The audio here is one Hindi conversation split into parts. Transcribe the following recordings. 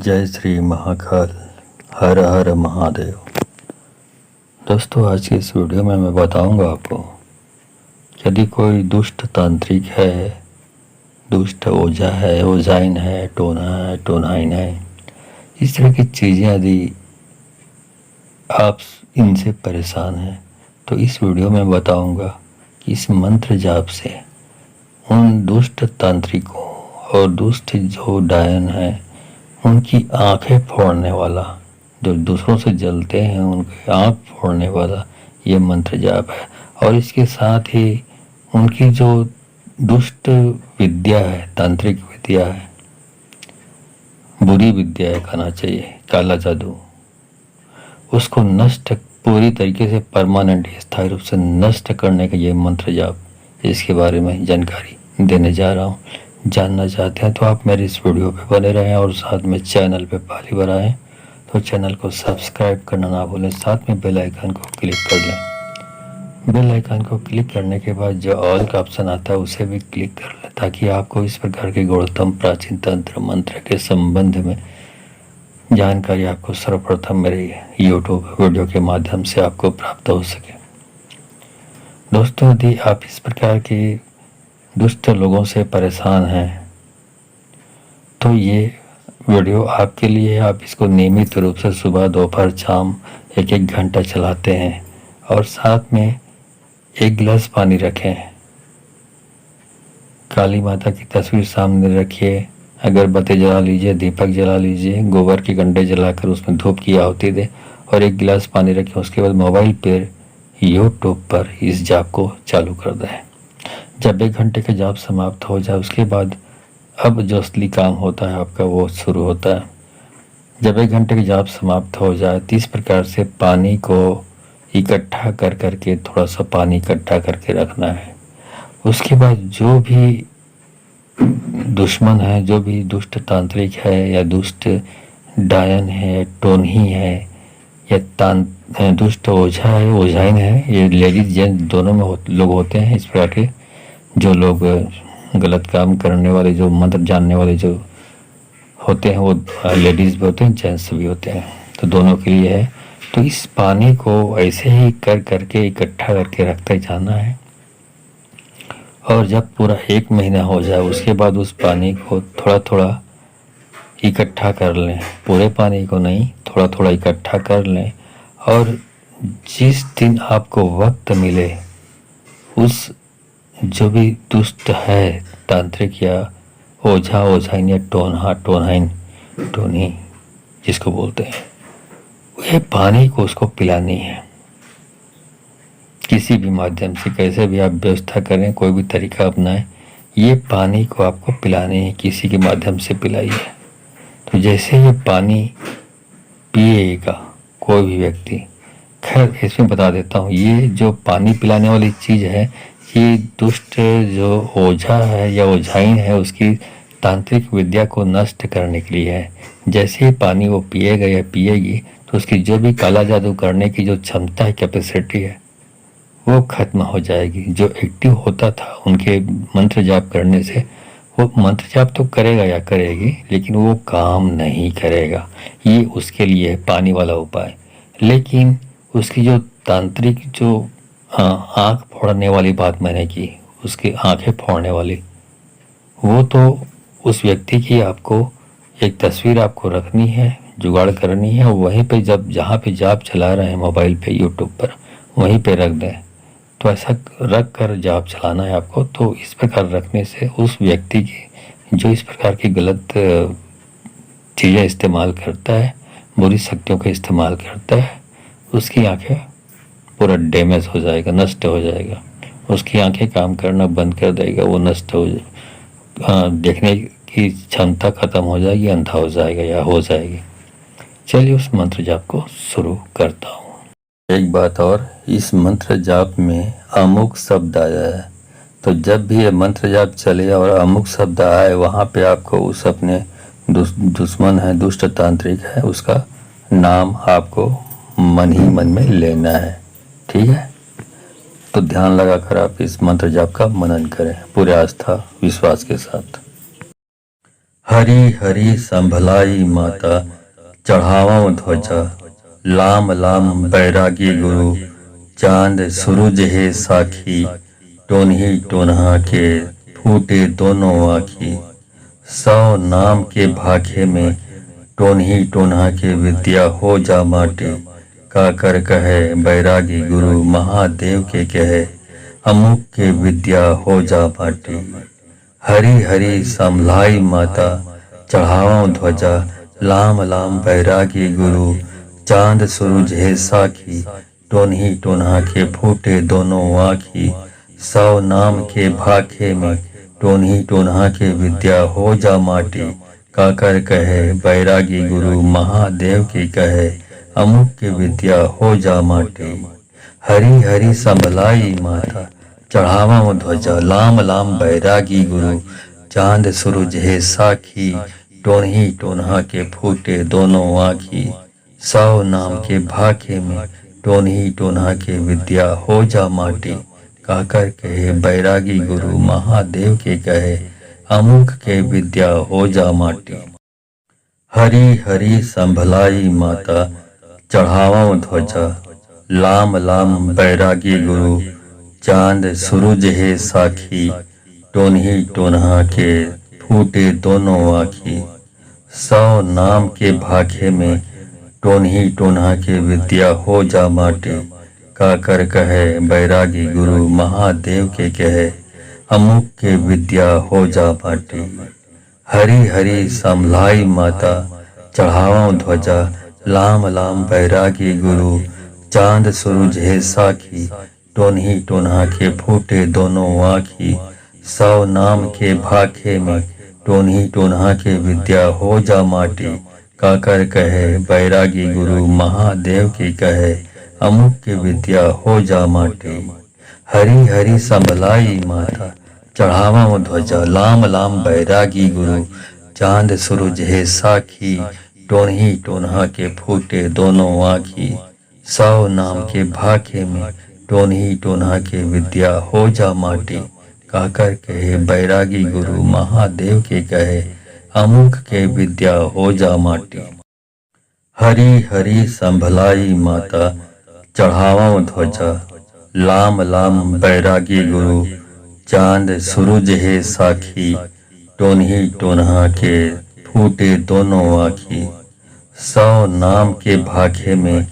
जय श्री महाकाल। हर हर महादेव। दोस्तों, आज की इस वीडियो में मैं बताऊंगा आपको, यदि कोई दुष्ट तांत्रिक है, दुष्ट ओझा है, ओझाइन है, टोना है, टोनाइन है, इस तरह की चीज़ें यदि आप इनसे परेशान हैं तो इस वीडियो में बताऊंगा कि इस मंत्र जाप से उन दुष्ट तांत्रिकों और दुष्ट जो डायन है उनकी आंखें फोड़ने वाला, जो दूसरों से जलते हैं उनकी आंख फोड़ने वाला ये मंत्र जाप है। और इसके साथ ही उनकी जो दुष्ट विद्या है, तांत्रिक विद्या है, बुरी विद्या है कहना चाहिए, काला जादू, उसको नष्ट पूरी तरीके से परमानेंट स्थायी रूप से नष्ट करने का ये मंत्र जाप, इसके बारे में जानकारी देने जा रहा हूँ। जानना चाहते हैं तो आप मेरे इस वीडियो पे बने रहें और साथ में चैनल पे पहली बार आएँ तो चैनल को सब्सक्राइब करना ना भूलें, साथ में बेल आइकन को क्लिक कर लें। बेल आइकन को क्लिक करने के बाद जो ऑल का ऑप्शन आता है उसे भी क्लिक कर लें, ताकि आपको इस प्रकार के गौरतम प्राचीन तंत्र मंत्र के संबंध में जानकारी आपको सर्वप्रथम मेरे यूट्यूब वीडियो के माध्यम से आपको प्राप्त हो सके। दोस्तों, यदि आप इस प्रकार की दुष्ट लोगों से परेशान हैं तो ये वीडियो आपके लिए है। आप इसको नियमित रूप से सुबह, दोपहर, शाम 1-1 घंटा चलाते हैं और साथ में 1 गिलास पानी रखें, काली माता की तस्वीर सामने रखिए, अगरबत्ती जला लीजिए, दीपक जला लीजिए, गोबर के कंडे जलाकर उसमें धूप की आहुति दें और 1 गिलास पानी रखें। उसके बाद मोबाइल पर यूट्यूब पर इस जाप को चालू कर दें। जब 1 घंटे का जाप समाप्त हो जाए उसके बाद अब जो असली काम होता है आपका वो शुरू होता है। जब 1 घंटे का जाप समाप्त हो जाए तो इस प्रकार से पानी को इकट्ठा कर करके, थोड़ा सा पानी इकट्ठा करके रखना है। उसके बाद जो भी दुश्मन है, जो भी दुष्ट तांत्रिक है या दुष्ट डायन है, टोनही है या दुष्ट ओझा है, ओझाइन है, ये लेडीज जेंट्स दोनों में लोग होते हैं। इस प्रकार के जो लोग गलत काम करने वाले, जो मंत्र जानने वाले जो होते हैं, वो लेडीज़ भी होते हैं, जेंट्स भी होते हैं, तो दोनों के लिए है। तो इस पानी को ऐसे ही कर करके इकट्ठा करके रखते जाना है और जब पूरा 1 महीना हो जाए उसके बाद उस पानी को थोड़ा थोड़ा इकट्ठा कर लें। पूरे पानी को नहीं, थोड़ा थोड़ा इकट्ठा कर लें और जिस दिन आपको वक्त मिले उस जो भी दुष्ट है, तांत्रिक या ओझा, ओझाइन या टोनहाइन, टोनी जिसको बोलते हैं, ये पानी को उसको पिलानी है। किसी भी माध्यम से, कैसे भी आप व्यवस्था करें, कोई भी तरीका अपनाएं, ये पानी को आपको पिलानी है, किसी के माध्यम से पिलाइए। तो जैसे ये पानी पिएगा कोई भी व्यक्ति, खैर इसमें बता देता हूँ, ये जो पानी पिलाने वाली चीज़ है ये दुष्ट जो ओझा है या ओझाइन है उसकी तांत्रिक विद्या को नष्ट करने के लिए है। जैसे ही पानी वो पिएगा या पिएगी तो उसकी जो भी काला जादू करने की जो क्षमता है, कैपेसिटी है, वो खत्म हो जाएगी। जो एक्टिव होता था उनके मंत्र जाप करने से, वो मंत्र जाप तो करेगा या करेगी लेकिन वो काम नहीं करेगा। ये उसके लिए है पानी वाला उपाय। लेकिन उसकी जो तांत्रिक जो आँख फोड़ने वाली बात मैंने की, उसकी आंखें फोड़ने वाली, वो तो उस व्यक्ति की आपको एक तस्वीर आपको रखनी है, जुगाड़ करनी है, वहीं पे जब जहाँ पे जाप चला रहे हैं मोबाइल पे, यूट्यूब पर, वहीं पे रख दें। तो ऐसा रख कर जाप चलाना है आपको। तो इस प्रकार रखने से उस व्यक्ति की जो इस प्रकार की गलत चीज़ें इस्तेमाल करता है, बुरी शक्तियों का इस्तेमाल करता है, उसकी आंखें पूरा डैमेज हो जाएगा, नष्ट हो जाएगा, उसकी आंखें काम करना बंद कर देगा, वो नष्ट हो देखने की क्षमता खत्म हो जाएगी, अंधा हो जाएगा या हो जाएगी। चलिए उस मंत्र जाप को शुरू करता हूँ। एक बात और, इस मंत्र जाप में अमुक शब्द आया है, तो जब भी ये मंत्र जाप चले और अमुक शब्द आए वहाँ पे आपको उस अपने दुश्मन है, दुष्ट तांत्रिक है, उसका नाम आपको मन ही मन में लेना है। ठीक है, तो ध्यान लगाकर आप इस मंत्र जाप का मनन करें पूरे आस्था विश्वास के साथ। हरी हरी संभलाई माता चढ़ावा ध्वजा, लाम लाम बैरागी गुरु, चांद सूरज है साखी, टोन्ही टोन्हा के फूटे दोनों आँखी। 100 नाम के भाखे में टोन्ही टोन्हा के विद्या हो जा माटी। काकर कहे बैरागी गुरु महादेव के कहे, अमुक के विद्या हो जा माटी। हरी हरी संभलाई माता चढ़ावा ध्वजा, लाम लाम बैरागी गुरु, चांद सूरज है साखी, टोन्ही टोन्हा के फूटे दोनों आँखी। 100 नाम के भाखे में टोन्ही टोन्हा के विद्या हो जा माटी। काकर कहे बैरागी गुरु महादेव की कहे, अमुक की विद्या हो जा माटी। हरी हरी संभलाई माता चढ़ावा ध्वजा, लाम लाम बैरागी गुरु, चांद सूरज है साखी, टोन्ही टोन्हा के फूटे दोनों आँखी। 100 नाम के भाखे में टोन्ही टोन्हा के विद्या हो जा माटी। काकर कहे बैरागी गुरु महादेव के कहे, अमुक के विद्या हो जा माटी। हरी हरी संभलाई माता चढ़ावा ध्वजा, लाम लाम बैरागी गुरु, चांद सूरज है साखी, टोन्ही टोन्हा के फूटे दोनों आँखी। 100 नाम के भाखे में टोन्ही टोन्हा के विद्या हो जा माटी। काकर कहे बैरागी गुरु महादेव के कहे, अमुक के विद्या हो जा माटी। हरी हरी संभलाई माता चढ़ावा ध्वजा, लाम लाम बैरागी गुरु, चांद सूरज है साखी, टोन्ही टोन्हा के फूटे दोनों आँखी। 100 नाम के भाखे में टोन्ही टोन्हा के विद्या हो जा माटी। काकर कहे बैरागी गुरु महादेव की कहे, अमुक की विद्या हो जा माटी। हरी हरी संभलाई माता चढ़ावा ध्वजा, लाम लाम बैरागी गुरु, चांद सूरज है साखी, टोन्ही टोन्हा के फूटे दोनों आँखी। 100 नाम के भाखे में टोन्ही टोन्हा के विद्या हो जा माटी। काकर कहे बैरागी गुरु महादेव के कहे, अमुक के विद्या हो जा माटी। हरी हरी संभलाई माता चढ़ावा ध्वजा, लाम लाम बैरागी गुरु, चांद सूरज है साखी, टोन्ही टोन्हा के फूटे दोनों आँखी। 100 नाम के भाखे में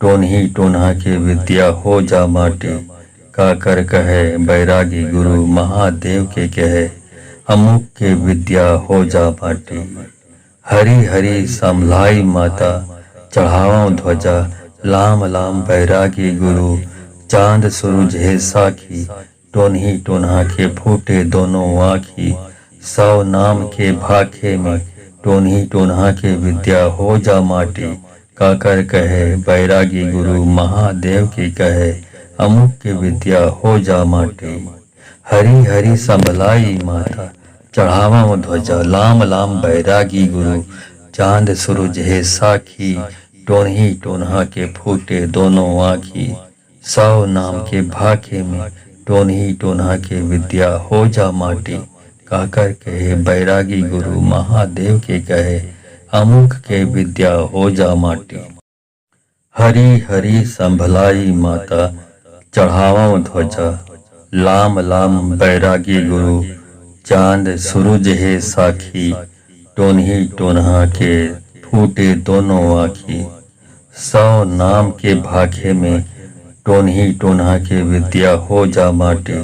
टोन्ही टोन्हा के विद्या हो जा माटी। काकर कहे बैरागी गुरु महादेव के कहे, अमुक के विद्या हो जा माटी। हरी हरी संभलाई माता चढ़ावा ध्वजा, लाम लाम बैरागी गुरु, चांद सूरज है साखी, टोन्ही टोन्हा के फूटे दोनों आँखी। 100 नाम के भाखे में टोन्ही टोन्हा के विद्या हो जा माटी। काकर कहे बैरागी गुरु महादेव की कहे, अमुक की विद्या हो जा माटी। हरी हरी संभलाई माता चढ़ावा ध्वजा, लाम लाम बैरागी गुरु, चांद सूरज है साखी, टोन्ही टोन्हा के फूटे दोनों आँखी। 100 नाम के भाखे में टोन्ही टोन्हा के विद्या हो जा माटी। काकर कहे बैरागी गुरु महादेव के कहे, अमुक के विद्या हो जा माटी। हरी हरी संभलाई माता चढ़ावा ध्वजा, लाम लाम बैरागी गुरु, चांद सूरज है साखी, टोन्ही टोन्हा के फूटे दोनों आँखी। 100 नाम के भाखे में टोन्ही टोन्हा के विद्या हो जा माटी।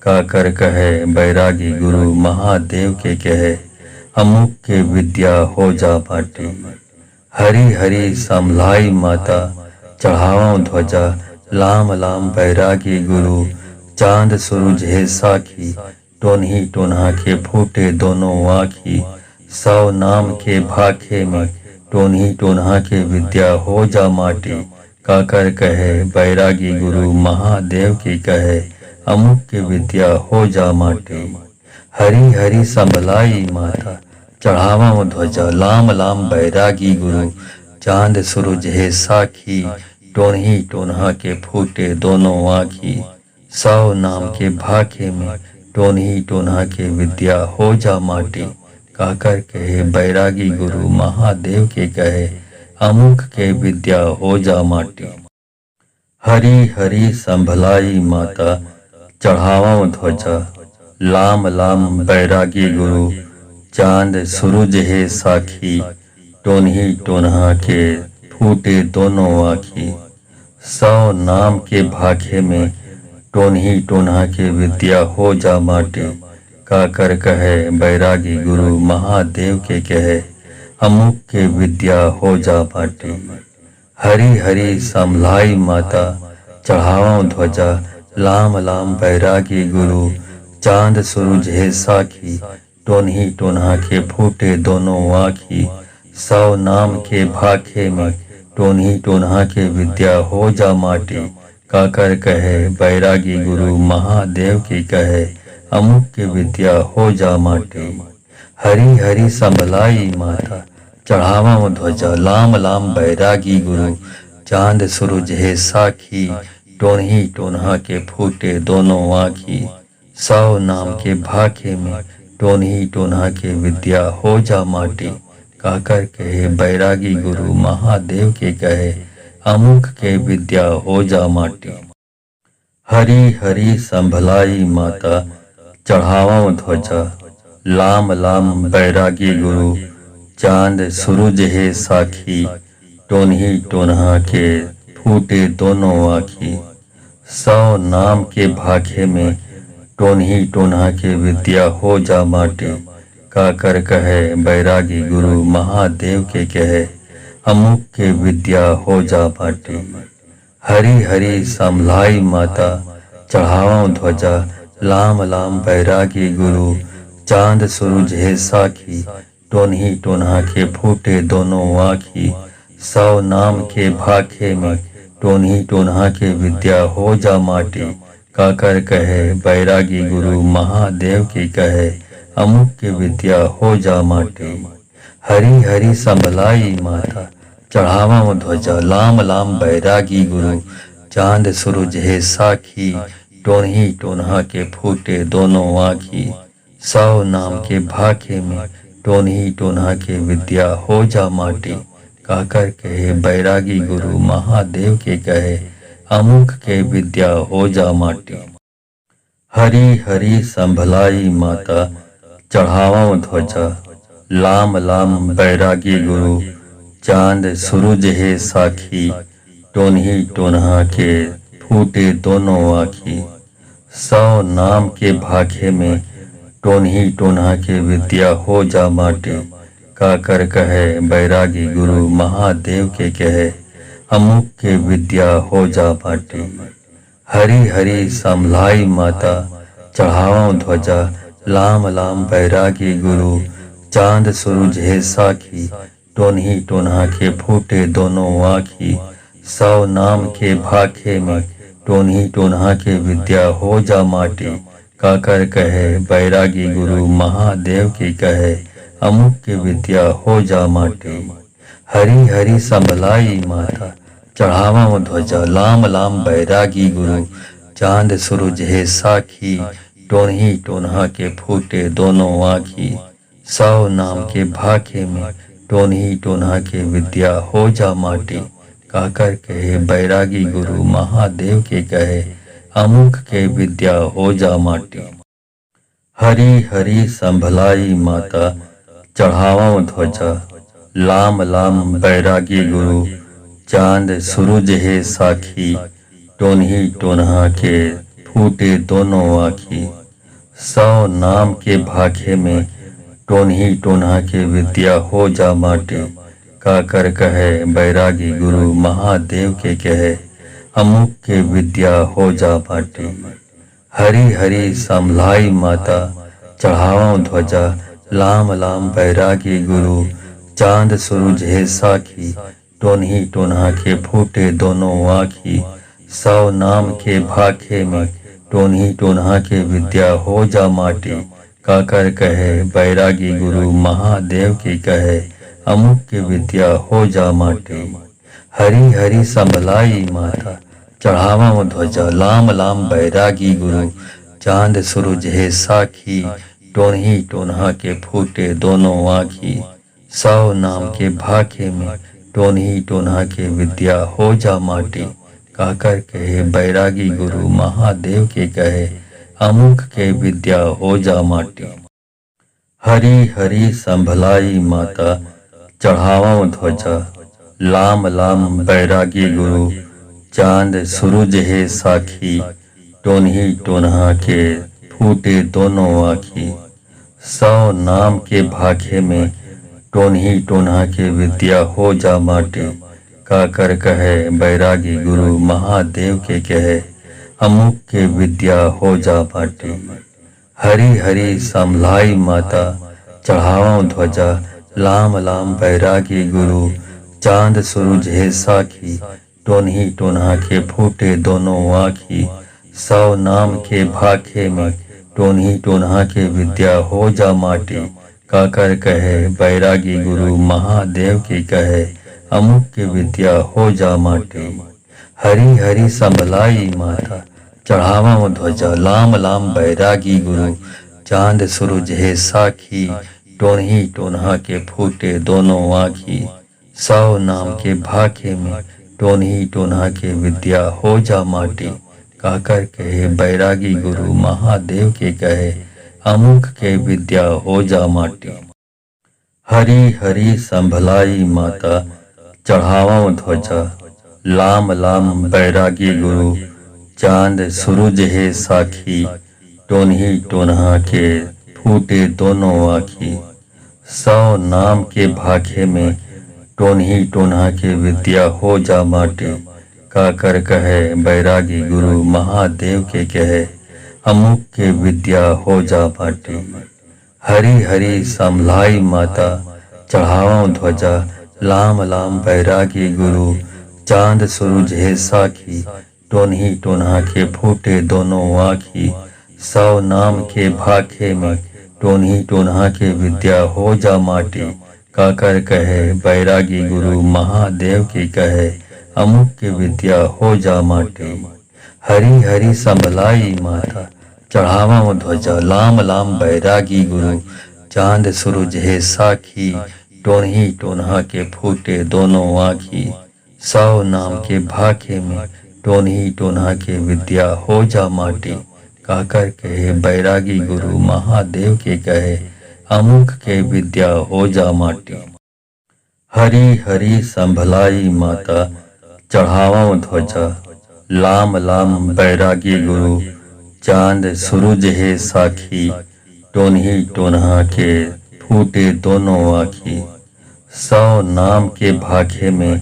काकर कहे बैरागी गुरु महादेव के कहे, अमुक के विद्या हो जा माटी। हरी हरी संभलाई माता चढ़ावा ध्वजा, लाम लाम बैरागी गुरु, चांद सूरज है साखी, टोन्ही टोन्हा के फूटे दोनों आँखी। 100 नाम के भाखे में टोन्ही टोन्हा के विद्या हो जा माटी। काकर कहे बैरागी गुरु महादेव की कहे, अमुक की विद्या हो जा माटी। हरी हरी संभलाई माता चढ़ावा ध्वजा, लाम लाम बैरागी गुरु, चांद सूरज है साखी, टोन्ही टोन्हा के फूटे दोनों आँखी। 100 नाम के भाखे में टोन्ही टोन्हा के विद्या हो जा माटी। कहकर कहे बैरागी गुरु महादेव के कहे अमुक के विद्या हो जा माटी। हरी हरी संभलाई माता चढ़ावा ध्वजा लाम लाम बैरागी गुरु चांद सूरज है साखी टोन्ही टोन्हा के फूटे दोनों आँखी। 100 नाम के भाखे में टोन्ही टोन्हा के विद्या हो जा माटी। काकर कहे बैरागी गुरु महादेव के कहे अमुक के विद्या हो जा माटी। हरी हरी संभलाई माता चढ़ावा ध्वजा लाम लाम बैरागी गुरु चांद सूरज है साखी टोन्ही टोन्हा के फूटे दोनों आँखी। 100 नाम के भाखे में टोन्ही टोन्हा के विद्या हो जा माटी। काकर कहे बैरागी गुरु महादेव की कहे अमुक के विद्या हो जा माटी। हरी हरी संभलाई माता चढ़ावा ध्वजा लाम लाम बैरागी गुरु चांद सूरज है साखी टोन्ही टोन्हा के फूटे दोनों आँखी। 100 नाम के भाखे में टोन्ही टोन्हा के विद्या हो जा माटी। कहकर कहे बैरागी गुरु महादेव के कहे अमुक के विद्या हो जा माटी। हरी हरी संभलाई माता चढ़ावा ध्वजा लाम लाम बैरागी गुरु चांद सूरज है साखी टोन्ही टोन्हा के फूटे दोनों आँखी। 100 नाम के भाखे में टोन्ही टोन्हा के विद्या हो जा माटी। काकर कहे बैरागी गुरु महादेव के कहे अमुक के विद्या हो जा माटी। हरी हरी संभलाई माता चढ़ावा ध्वजा लाम लाम बैरागी गुरु चांद सूरज है साखी टोन्ही टोन्हा के फूटे दोनों आँखी। 100 नाम के भाखे में टोन्ही टोन्हा के विद्या हो जा माटी। काकर कहे बैरागी गुरु महादेव की कहे अमुक के विद्या हो जा माटी। हरी हरी संभलाई माता चढ़ावा ध्वजा लाम लाम बैरागी गुरु चांद सूरज है साखी टोन्ही टोन्हा के फूटे दोनों आँखी। 100 नाम के भाखे में टोन्ही टोन्हा के विद्या हो जा माटी। कहकर कहे बैरागी गुरु महादेव के कहे अमुक के विद्या हो जा माटी। हरी हरी संभलाई माता चढ़ावा ध्वजा लाम लाम बैरागी गुरु चांद सूरज है साखी टोन्ही टोन्हा के फूटे दोनों आँखी। 100 नाम के भाखे में टोन्ही टोन्हा के विद्या हो जा माटी। काकर कहे बैरागी गुरु महादेव के कहे अमुक के विद्या हो जा माटी। हरी हरी संभलाई माता चढ़ावा ध्वजा लाम लाम बैरागी गुरु चांद सूरज है साखी टोन्ही टोन्हा के फूटे दोनों आँखी। 100 नाम के भाखे में टोन्ही टोन्हा के विद्या हो जा माटी। काकर कहे बैरागी गुरु महादेव की कहे अमुक के विद्या हो जा माटी। हरी हरी संभलाई माता चढ़ावा ध्वजा लाम लाम बैरागी गुरु चांद सूरज है साखी टोन्ही टोन्हा के फूटे दोनों आँखी। 100 नाम के भाखे में टोन्ही टोन्हा के विद्या हो जा माटी। कहकर कहे बैरागी गुरु महादेव के कहे अमुक के विद्या हो जा माटी। हरी हरी संभलाई माता चढ़ावा ध्वजा लाम लाम बैरागी गुरु चांद सूरज है साखी टोन्ही टोन्हा के फूटे दोनों आँखी। 100 नाम के भाखे में टोन्ही टोन्हा के विद्या हो जा माटी। काकर कहे बैरागी गुरु महादेव के कहे अमुक के विद्या हो जा माटी। हरी हरी संभलाई माता चढ़ावा ध्वजा लाम लाम बैरागी गुरु चांद सूरज है साखी टोन्ही टोन्हा के फूटे दोनों आँखी। 100 नाम के भाखे में टोन्ही टोन्हा के विद्या हो जा माटी। काकर कहे बैरागी गुरु महादेव की कहे अमुक के विद्या हो जा माटी। हरी हरी संभलाई माता चढ़ावा ध्वजा लाम लाम बैरागी गुरु चांद सूरज है साखी टोन्ही टोन्हा के फूटे दोनों आँखी, 100 नाम के भाखे में टोन्ही टोन्हा के विद्या हो जा माटी। कहकर कहे बैरागी गुरु महादेव के कहे, अमुक के विद्या हो जा माटी। हरी हरी संभलाई माता चढ़ावा ध्वजा, लाम लाम बैरागी गुरु चांद सूरज है साखी। टोन्ही टोन्हा के फूटे दोनों आँखी, 100 नाम के भाखे में टोन्ही टोन्हा के विद्या हो जा माटी। कहकर कहे बैरागी गुरु महादेव के कहे, अमुक के विद्या हो जा माटी। हरी हरी संभलाई माता चढ़ावा ध्वजा, लाम लाम बैरागी गुरु चांद सूरज है साखी। टोन्ही टोन्हा के फूटे दोनों आँखी, 100 नाम के भाखे में टोन्ही टोन्हा के विद्या हो जा माटी। कहकर कहे बैरागी गुरु महादेव की कहे, अमुक की विद्या हो जा माटी। हरी हरी संभलाई माता चढ़ावा ध्वजा, लाम लाम बैरागी गुरु चांद सूरज है साखी। टोन्ही टोन्हा के फूटे दोनों आँखी, 100 नाम के भाखे में टोन्ही टोन्हा के विद्या हो जा माटी। कहकर कहे बैरागी गुरु महादेव के कहे, अमुक के विद्या हो जा माटी। हरी हरी संभलाई माता चढ़ावा ध्वजा, लाम लाम बैरागी गुरु चांद सूरज है साखी। टोन्ही टोन्हा के फूटे दोनों आँखी, 100 नाम के भाखे में टोन्ही टोन्हा के विद्या हो जा माटी। कहकर कहे बैरागी गुरु महादेव के कहे, अमुक के विद्या हो जा माटी। हरी हरी संभलाई माता चढ़ावा ध्वजा, लाम लाम बैरागी गुरु चांद सूरज है साखी। टोन्ही टोन्हा के फूटे दोनों आँखी, 100 नाम के भाखे में टोन्ही टोन्हा के विद्या हो जा माटी। कहकर कहे बैरागी गुरु महादेव की कहे, अमुक की विद्या हो जा माटी। हरी हरी संभलाई माता चढ़ावा ध्वजा, लाम लाम बैरागी गुरु चांद सूरज है साखी। टोन्ही टोन्हा के फूटे दोनों आँखी, 100 नाम के भाखे में टोन्ही टोन्हा के विद्या हो जा माटी। कहकर कहे बैरागी गुरु महादेव के कहे, अमुक के विद्या हो जा माटी। हरी हरी संभलाई माता चढ़ावा ध्वजा, लाम लाम बैरागी गुरु चांद सूरज है साखी। टोन्ही टोन्हा के फूटे दोनों आँखी, 100 नाम के भाखे में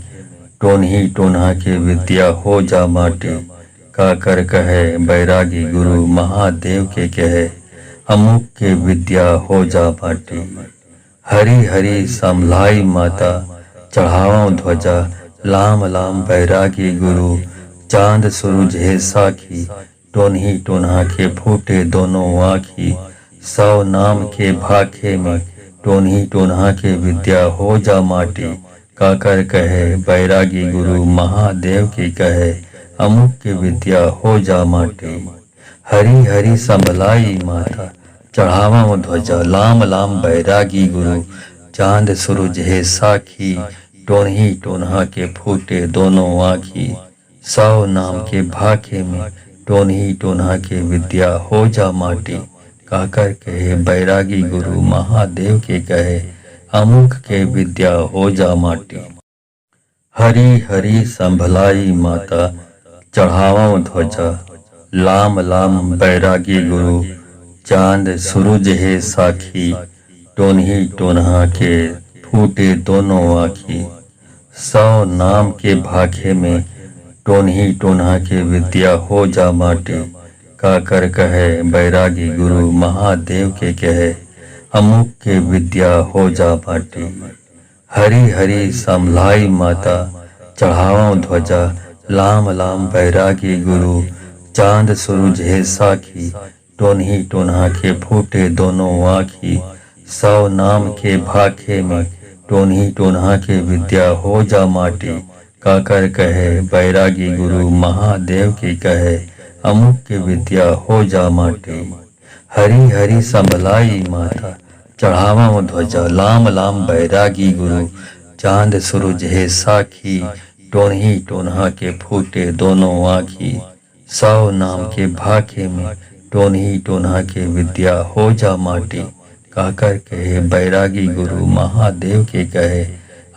टोन्ही टोन्हा के विद्या हो जा माटी। कहकर कहे बैरागी गुरु महादेव के कहे, अमुक के विद्या हो जा माटी। हरी हरी संभलाई माता चढ़ावा ध्वजा, लाम लाम बैरागी गुरु चांद सूरज है साखी। टोन्ही टोन्हा के फूटे दोनों आँखी, 100 नाम के भाखे में टोन्ही टोन्हा के विद्या हो जा माटी। कहकर कहे बैरागी गुरु महादेव की कहे, अमुक की विद्या हो जा माटी। हरी हरी संभलाई माता चढ़ावा ध्वजा, लाम लाम बैरागी गुरु चांद सूरज है साखी। टोन्ही टोन्हा के फूटे दोनों आँखी, 100 नाम के भाखे में टोन्ही टोन्हा के विद्या हो जा माटी। कहकर कहे बैरागी गुरु महादेव के कहे, अमुक के विद्या हो जा माटी। हरी हरी संभलाई माता चढ़ावा ध्वजा, लाम लाम बैरागी गुरु चांद सूरज है साखी। टोन्ही टोन्हा के फूटे दोनों आँखी, 100 नाम के भाखे में टोन्ही टोन्हा के विद्या हो जा माटी। कहकर कहे बैरागी गुरु महादेव के कहे, अमुक के विद्या हो जा माटी। हरी हरी संभलाई माता चढ़ावा ध्वजा, लाम लाम बैरागी गुरु चांद सूरज है साखी। टोन्ही टोन्हा के फूटे दोनों आँखी, 100 नाम के भाखे में टोन्ही टोन्हा के विद्या हो जा माटी। कहकर कहे बैरागी गुरु महादेव की कहे, अमुक की विद्या हो जा माटी। हरी हरी संभलाई माता चढ़ावा ध्वजा लाम लाम बैरागी गुरु चांद सूरज है साखी टोनही टोनहा के फूटे दोनों आँखी 100 नाम के भाखे में टोनही टोनहा के विद्या हो जा माटी कहकर कहे बैरागी गुरु महादेव के कहे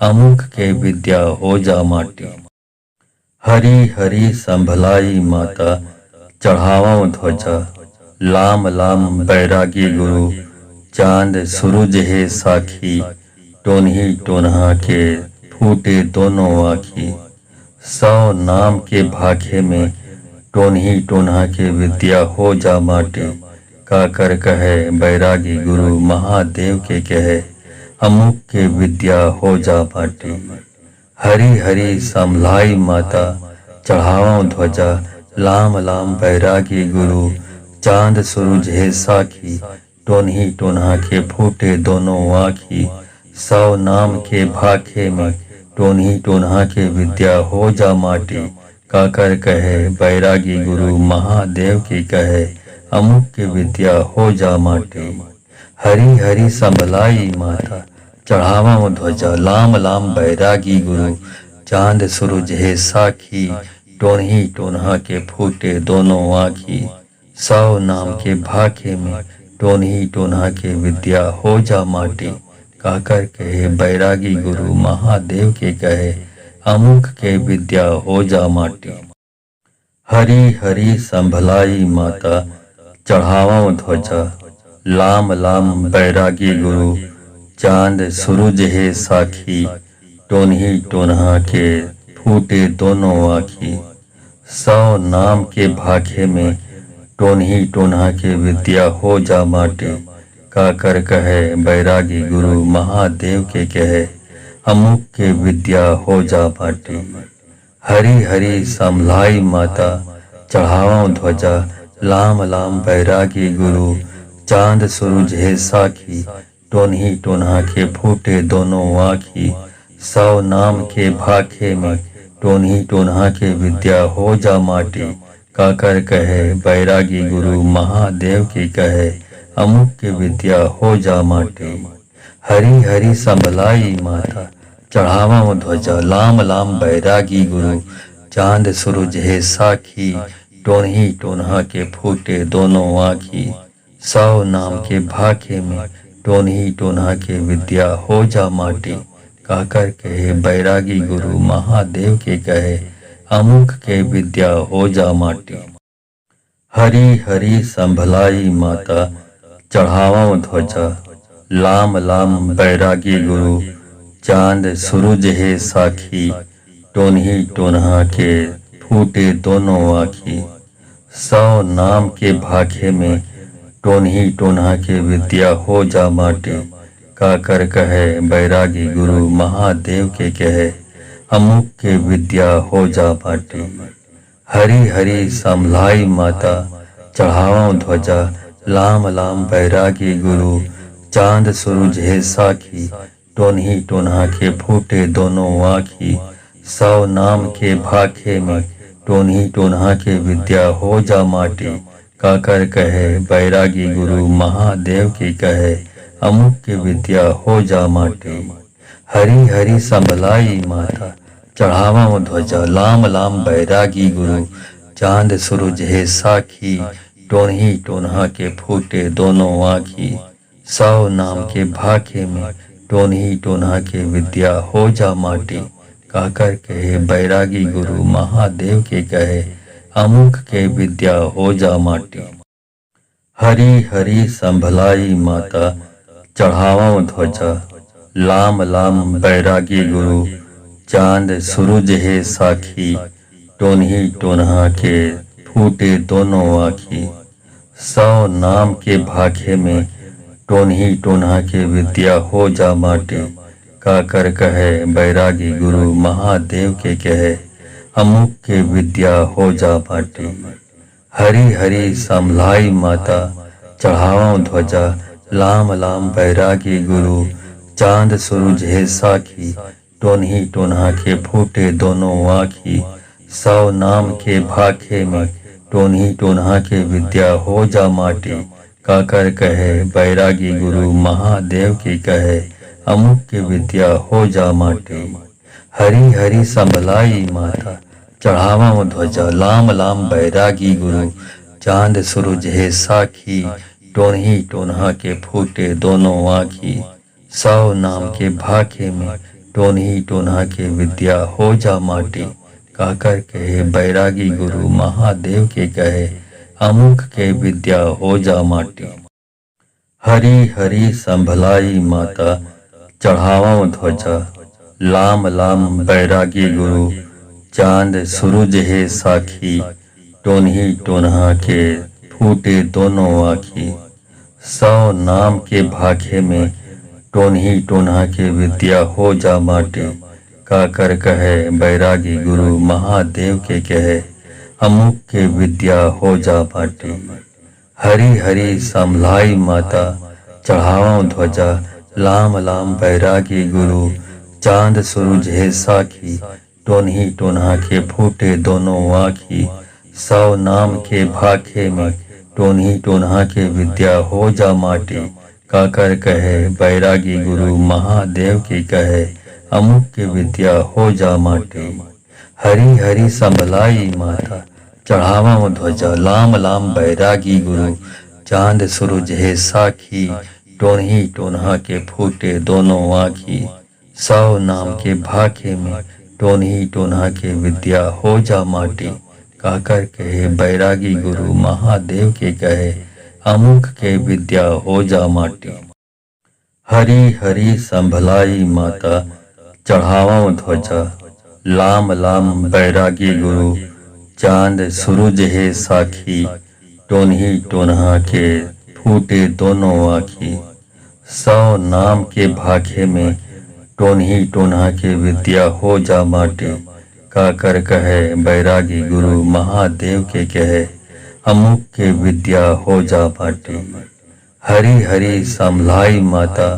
अमुक के विद्या हो जा माटी। हरी हरी संभलाई माता चढ़ावा ध्वजा लाम लाम बैरागी गुरु चांद सूरज है साखी टोनही टोनहा के फूटे दोनों आँखी 100 नाम के भाखे में टोनही टोनहा के विद्या हो जा माटी काकर कहे बैरागी गुरु महादेव के कहे अमुक के विद्या हो जा माटी। हरी हरी संभलाई माता चढ़ावा ध्वजा लाम लाम बैरागी गुरु चांद सूरज है साखी टोनही टोनहा के फूटे दोनों आँखी 100 नाम के भाखे में टोनही टोनहा के विद्या हो जा माटी काकर कहे बैरागी गुरु महादेव की कहे अमुक की विद्या हो जा माटी। हरी हरी संभलाई माता चढ़ावा ध्वजा लाम लाम बैरागी गुरु चांद सूरज है साखी टोनही टोनहा के फूटे दोनों आँखी 100 नाम के भाखे में टोनही टोनहा के विद्या हो जा माटी कहकर कहे बैरागी गुरु महादेव के कहे अमुक के विद्या हो जा माटी। हरी हरी संभलाई माता चढ़ावा ध्वजा लाम लाम बैरागी गुरु चांद सूरज है साखी टोनही टोनहा के फूटे दोनों आँखी 100 नाम के भाखे में टोनही टोनहा के विद्या हो जा माटी काकर कहे बैरागी गुरु महादेव के कहे अमुक के विद्या हो जा माटी। हरी हरी संभलाई माता चढ़ावा ध्वजा लाम लाम बैरागी गुरु चांद सूरज है साखी टोनही टोनहा के फूटे दोनों आँखी 100 नाम के भाखे में टोनही टोनहा के विद्या हो जा माटी काकर कहे बैरागी गुरु महादेव की कहे अमुक की विद्या हो जा माटी। हरी हरी संभलाई माता चढ़ावा ध्वजा लाम लाम बैरागी गुरु चांद सूरज है साखी टोनही टोनहा के फूटे दोनों आँखी 100 नाम के भाखे में टोनही टोनहा के विद्या हो जा माटी कहकर कहे बैरागी गुरु महादेव के कहे अमुक के विद्या हो जा माटी। हरी हरी संभलाई माता चढ़ावा ध्वजा लाम लाम बैरागी गुरु चांद सूरज है साखी टोनही टोनहा के फूटे दोनों आँखी 100 नाम के भाखे में टोनही टोनहा के विद्या हो जा माटी काकर कहे बैरागी गुरु महादेव के कहे अमुक के विद्या हो जा माटी। हरी हरी संभलाई माता चढ़ावा ध्वजा लाम लाम बैरागी गुरु चांद सूरज है साखी टोनही टोनहा के फूटे दोनों आँखी 100 नाम के भाखे में टोनही टोनहा के विद्या हो जा माटी काकर कहे बैरागी गुरु महादेव की कहे अमुक की विद्या हो जा माटी। हरी हरी संभलाई माता चढ़ावा ध्वजा लाम लाम बैरागी गुरु चांद सूरज है साखी टोनही टोनहा के फूटे दोनों आँखी 100 नाम के भाखे में टोनही टोनहा के विद्या हो जा माटी कहकर कहे बैरागी गुरु महादेव के कहे अमुक के विद्या हो जा माटी। हरी हरी संभलाई माता चढ़ावा ध्वजा लाम लाम बैरागी गुरु चांद सूरज है साखी टोनही टोनहा के फूटे दोनों आँखी 100 नाम के भाखे में टोनही टोनहा के विद्या हो जा माटी काकर कहे बैरागी गुरु महादेव के कहे अमुक के विद्या हो जा माटी। हरी हरी संभलाई माता चढ़ावा ध्वजा लाम लाम बैरागी गुरु चांद सूरज है साखी टोनही टोनहा के फूटे दोनों आँखी 100 नाम के भाखे में टोनही टोनहा के विद्या हो जा माटी काकर कहे बैरागी गुरु महादेव की कहे, अमुक की विद्या हो जा माटी। हरी हरी संभलाई माता चढ़ावा ध्वजा, लाम लाम बैरागी गुरु चांद सूरज है साखी। टोनही टोनहा के फूटे दोनों आँखी, 100 नाम के भाखे में टोनही टोनहा के विद्या हो जा माटी। काकर कहे बैरागी गुरु महादेव के कहे, अमुक के विद्या हो जा माटी। हरी हरी संभलाई माता चढ़ावा ध्वजा, लाम लाम बैरागी गुरु चांद सूरज है साखी। टोनही टोनहा के फूटे दोनों आँखी, 100 नाम के भाखे में टोनही टोनहा के विद्या हो जा माटी। काकर कहे बैरागी गुरु महादेव के कहे, अमुक के विद्या हो जा माटी। हरी हरी संभलाई माता चढ़ावा ध्वजा, लाम लाम बैरागी गुरु चांद सूरज है साखी। टोनही टोनहा के फूटे दोनों आँखी, 100 नाम के भाखे में टोनही टोनहा के विद्या हो जा माटी। काकर कहे बैरागी गुरु महादेव की कहे, अमुक की विद्या हो जा माटी। हरी हरी संभलाई माता चढ़ावा ध्वजा, लाम लाम बैरागी गुरु चांद सूरज है साखी। टोनही टोनहा के फूटे दोनों आँखी, 100 नाम के भाखे में टोनही टोनहा के विद्या हो जा माटी। काकर कहे बैरागी गुरु महादेव के कहे, अमुक के विद्या हो जा माटी। हरी हरी संभलाई माता चढ़ावा ध्वजा, लाम लाम बैरागी गुरु चांद सूरज है साखी। टोनही टोनहा के फूटे दोनों आँखी, 100 नाम के भाखे में टोनही टोनहा के विद्या हो जा माटी। काकर कहे बैरागी गुरु महादेव के कहे, अमुक के विद्या हो जा माटी। हरी हरी संभलाई माता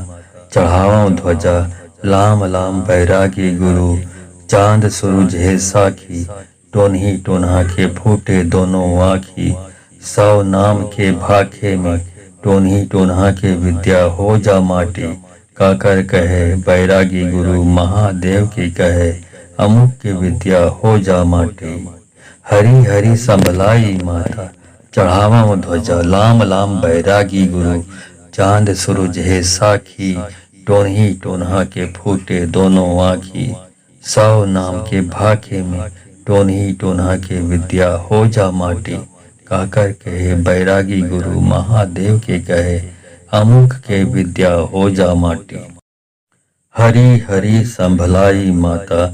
चढ़ावा ध्वजा, लाम लाम बैरागी गुरु चांद सूरज है साखी। टोनही टोनहा के फूटे दोनों आँखी, 100 नाम के भाखे में टोनही टोनहा के विद्या हो जा माटी। काकर कहे बैरागी गुरु महादेव की कहे, अमुक की विद्या हो जा माटी। हरी हरी संभलाई माता चढ़ावा ध्वजा, लाम लाम बैरागी गुरु चांद सूरज है साखी। टोनही टोनहा के फूटे दोनों आँखी, 100 नाम के भाखे में टोनही टोनहा के विद्या हो जा माटी। काकर कहे बैरागी गुरु महादेव के कहे, अमुक के विद्या हो जा माटी। हरी हरी संभलाई माता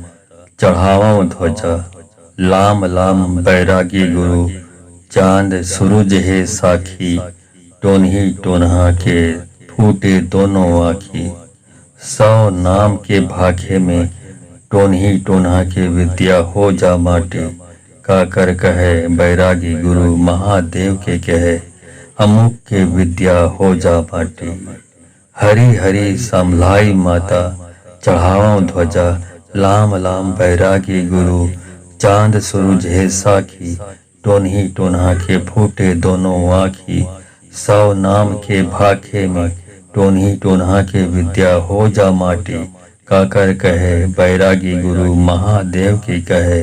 चढ़ावा ध्वजा, लाम लाम बैरागी गुरु चांद सूरज है साखी। टोनही टोनहा के फूटे दोनों आँखी, 100 नाम के भाखे में टोनही टोनहा के विद्या हो जा माटी। काकर कहे बैरागी गुरु महादेव के कहे, अमुक के विद्या हो जा माटी। हरी हरी संभलाई माता चढ़ावा ध्वजा, लाम लाम बैरागी गुरु चांद सूरज है साखी। टोनही टोनहा के फूटे दोनों आँखी, 100 नाम के भाखे में टोनही टोनहा के विद्या हो जा माटी। काकर कहे बैरागी गुरु महादेव की कहे,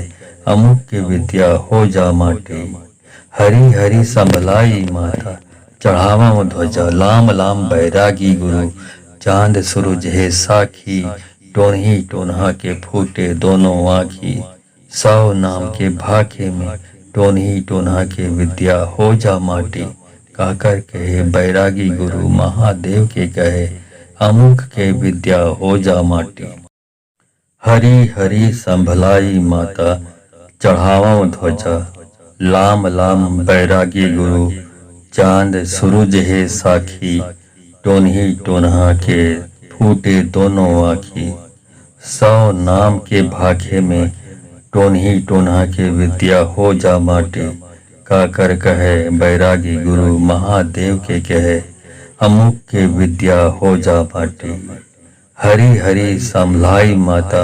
अमुक की विद्या हो जा माटी। हरी हरी संभलाई माता चढ़ावा ध्वजा, लाम लाम बैरागी गुरु चांद सूरज है साखी। टोनही टोनहा के फूटे दोनों आँखी, 100 नाम के भाखे में टोनही टोनहा के विद्या हो जा माटी। काकर कहे बैरागी गुरु महादेव के कहे, अमुक के विद्या हो जा माटी। हरी हरी संभलाई माता चढ़ावा ध्वजा, लाम लाम बैरागी गुरु चांद सूरज है साखी। टोनही टोनहा के फूटे दोनों आँखी, 100 नाम के भाखे में टोनही टोनहा के विद्या हो जा माटी। काकर कहे बैरागी गुरु महादेव के कहे, अमुक के विद्या हो जा माटी। हरी हरी संभलाई माता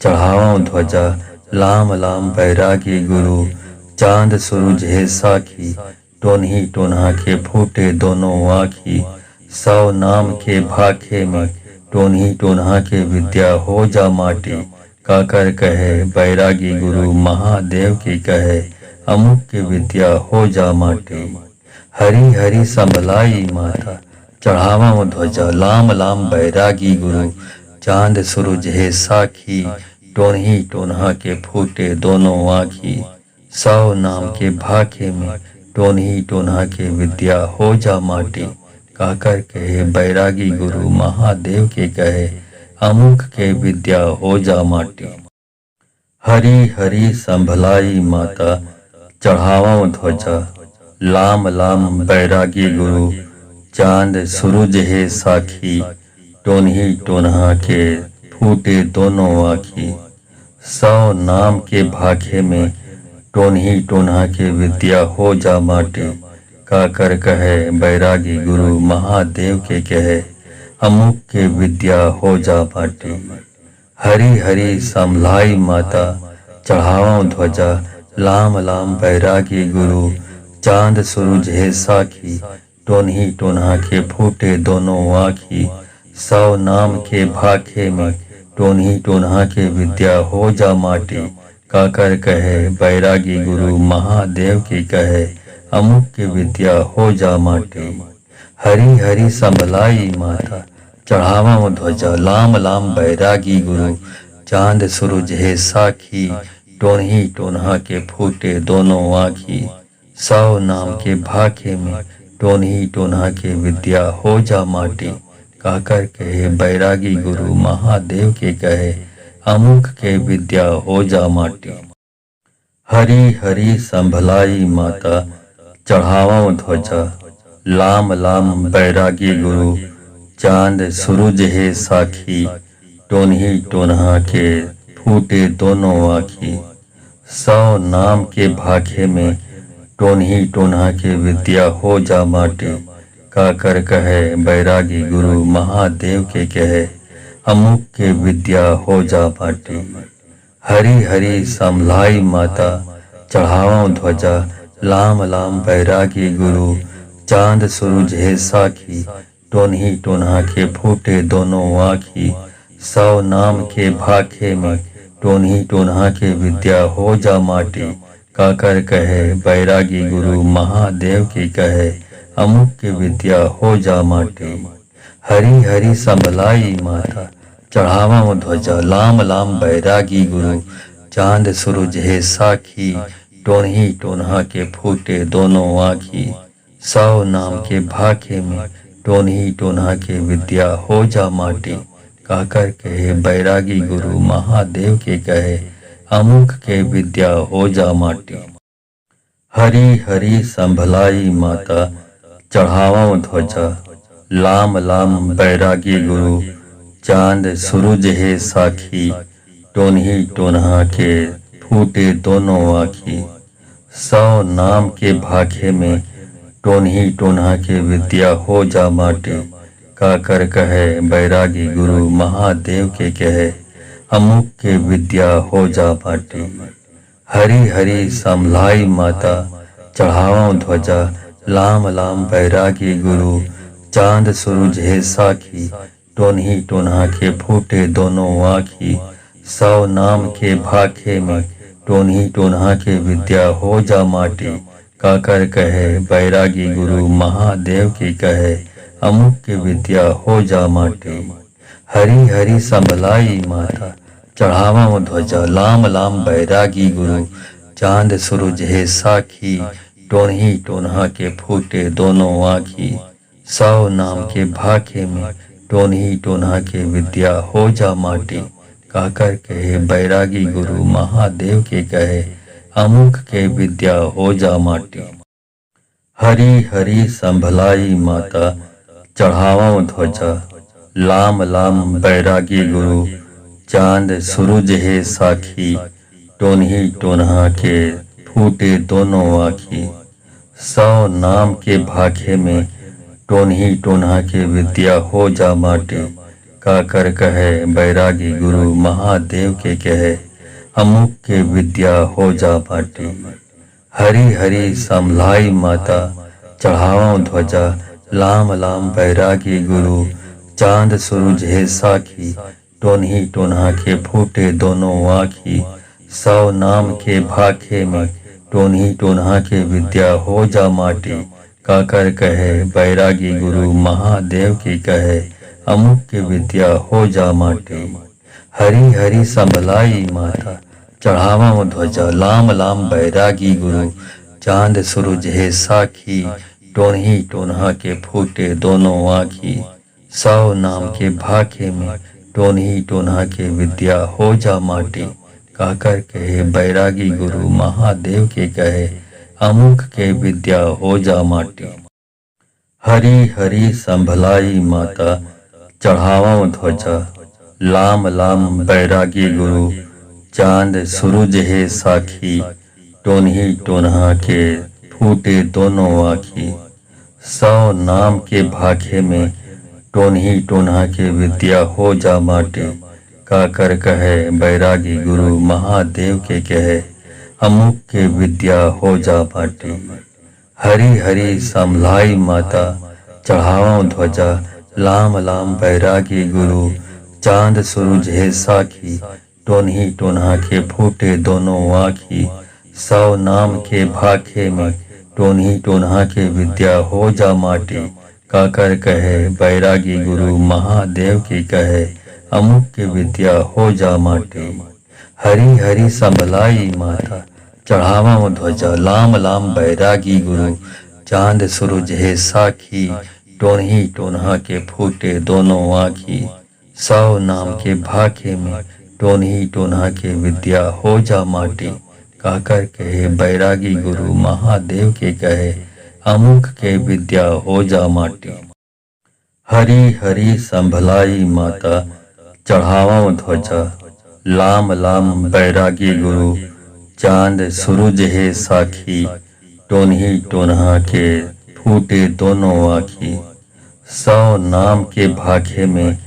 चढ़ावा ध्वजा, लाम लाम बैरागी गुरु चांद सूरज है साखी। टोन्ही टोन्हा के फूटे दोनों आँखी, 100 नाम के भाखे में टोन्ही टोन्हा के विद्या हो जा माटी। काकर कहे बैरागी गुरु महादेव की कहे, अमुक की विद्या हो जा माटी। हरी हरी संभलाई माता, चढ़ावा ध्वजा लाम लाम बैरागी गुरु, चांद सूरज है साखी, टोन्ही टोन्हा के फूटे दोनों आँखी, 100 नाम के भाखे में टोन्ही टोन्हा के विद्या हो जा माटी। काकर कहे बैरागी गुरु महादेव के कहे, अमुक के विद्या हो जा माटी। हरी हरी संभलाई माता, चढ़ावा ध्वजा लाम लाम बैरागी गुरु, चांद सूरज है साखी, टोन्ही टोन्हा के फूटे दोनों आँखी, 100 नाम के भाखे में टोन्ही टोन्हा के विद्या हो जा माटी। काकर कहे बैरागी गुरु महादेव के कहे, अमुक के विद्या हो जा माटी। हरी हरी संभलाई माता, चढ़ावा ध्वजा लाम लाम बैरागी गुरु, चांद सूरज है साखी, टोन्ही टोन्हा के फूटे दोनों आँखी, 100 नाम के भाखे में टोन्ही टोन्हा के विद्या हो जा माटी। काकर कहे बैरागी गुरु महादेव की कहे, अमुक की विद्या हो जा माटी। हरी हरी संभलाई माता, चढ़ावा ध्वजा लाम लाम बैरागी गुरु, चांद सूरज है साखी, टोन्ही टोन्हा के फूटे दोनों आँखी, 100 नाम के भाखे में टोन्ही टोन्हा के विद्या हो जा माटी। काकर कहे बैरागी गुरु महादेव के कहे, अमुक के विद्या हो जा माटी। हरी हरी संभलाई माता, चढ़ावा ध्वजा लाम लाम बैरागी गुरु, चांद सूरज है साखी, टोन्ही टोन्हा के फूटे दोनों आँखी, 100 नाम के भाखे में टोन्ही टोन्हा के विद्या हो जा माटी। काकर कहे बैरागी गुरु महादेव के कहे, अमुक के विद्या हो जा माटी। हरी हरी संभलाई माता, चढ़ावा ध्वजा लाम लाम बैरागी गुरु, चांद सूरज है साखी, टोन्ही टोन्हा के फूटे दोनों आँखी, 100 नाम के भाखे में टोन्ही टोन्हा के विद्या हो जा माटी। काकर कहे बैरागी गुरु महादेव की कहे, अमुक की विद्या हो जा माटी। हरी हरी संभलाई माता, चढ़ावा ध्वजा लाम लाम बैरागी गुरु, चांद सूरज है साखी, टोन्ही टोन्हा के फूटे दोनों आँखी, 100 नाम के भाखे में टोन्ही टोन्हा के विद्या हो जा माटी। काकर कहे बैरागी गुरु महादेव के कहे, अमुक के विद्या हो जा माटी। हरी हरी संभलाई माता, चढ़ावा ध्वजा लाम लाम बैरागी गुरु, चांद सूरज है साखी, टोन्ही टोन्हा के फूटे दोनों आँखी, 100 नाम के भाखे में टोन्ही टोन्हा के विद्या हो जा माटी। काकर कहे बैरागी गुरु महादेव के कहे, अमुक के विद्या हो जा माटी। हरी हरी संभलाई माता, चढ़ावा ध्वजा लाम लाम बैरागी गुरु, चांद सूरज है साखी, टोन्ही टोन्हा के फूटे दोनों आँखी, 100 नाम के भाखे में टोन्ही टोन्हा के विद्या हो जा माटी। काकर कहे बैरागी गुरु महादेव की कहे, अमुक की विद्या हो जा माटी। हरी हरी संभलाई माता, चढ़ावा ध्वजा लाम लाम बैरागी गुरु, चांद सूरज है साखी, टोन्ही टोन्हा के फूटे दोनों आँखी, 100 नाम के भाखे में टोन्ही टोन्हा के विद्या हो जा माटी। काकर कहे बैरागी गुरु महादेव के कहे, अमुक के विद्या हो जा माटी। हरी हरी संभलाई माता, चढ़ावा ध्वजा लाम लाम बैरागी गुरु, चांद सूरज है साखी, टोन्ही टोन्हा के फूटे दोनों आँखी, 100 नाम के भाखे में टोन्ही टोन्हा के विद्या हो जा माटी। काकर कहे बैरागी गुरु महादेव के कहे, अमुक के विद्या हो जा माटी। हरी हरी संभलाई माता, चढ़ावा ध्वजा लाम लाम बैरागी गुरु, चांद सूरज है साखी, टोन्ही टोन्हा के फूटे दोनों आँखी, 100 नाम के भाखे में टोन्ही टोन्हा के विद्या हो जा माटी, काकर कहे बैरागी गुरु महादेव की कहे, अमुक की विद्या हो जा माटी। हरी हरी संभलाई माता, चढ़ावा ध्वजा लाम लाम बैरागी गुरु, चांद सूरज है साखी, टोन्ही टोन्हा के फूटे दोनों आँखी, 100 नाम के भाखे में टोन्ही टोन्हा के विद्या हो जा माटी, काकर कहे बैरागी गुरु महादेव के कहे, अमुक के विद्या हो जा माटी। हरी हरी संभलाई माता, चढ़ावा ध्वजा लाम लाम बैरागी गुरु, चांद सूरज है साखी, टोन्ही टोन्हा के फूटे दोनों आँखी, 100 नाम के भाखे में टोन्ही टोन्हा के विद्या हो जा माटी, काकर कहे बैरागी गुरु महादेव के कहे, अमुक के विद्या हो जा माटी। हरी हरी संभलाई माता, चढ़ावा ध्वजा लाम लाम बैरागी गुरु, चांद सूरज है साखी, टोन्ही टोन्हा के फूटे दोनों आँखी, 100 नाम के भाखे में टोन्ही टोन्हा के विद्या हो जा माटी, काकर कहे बैरागी गुरु महादेव की कहे, अमुक की विद्या हो जा माटी। हरी हरी संभलाई माता, चढ़ावा ध्वजा लाम लाम बैरागी गुरु, चांद सूरज है साखी, टोन्ही टोन्हा के फूटे दोनों आँखी, 100 नाम के भाखे में टोन्ही टोन्हा के विद्या हो जा माटी, काकर कहे बैरागी गुरु महादेव के कहे, अमुक के विद्या हो जा माटी। हरी हरी संभलाई माता, चढ़ावा ध्वजा लाम लाम बैरागी गुरु, चांद सूरज है साखी, टोन्ही टोन्हा के फूटे दोनों आँखी, 100 नाम के भाखे में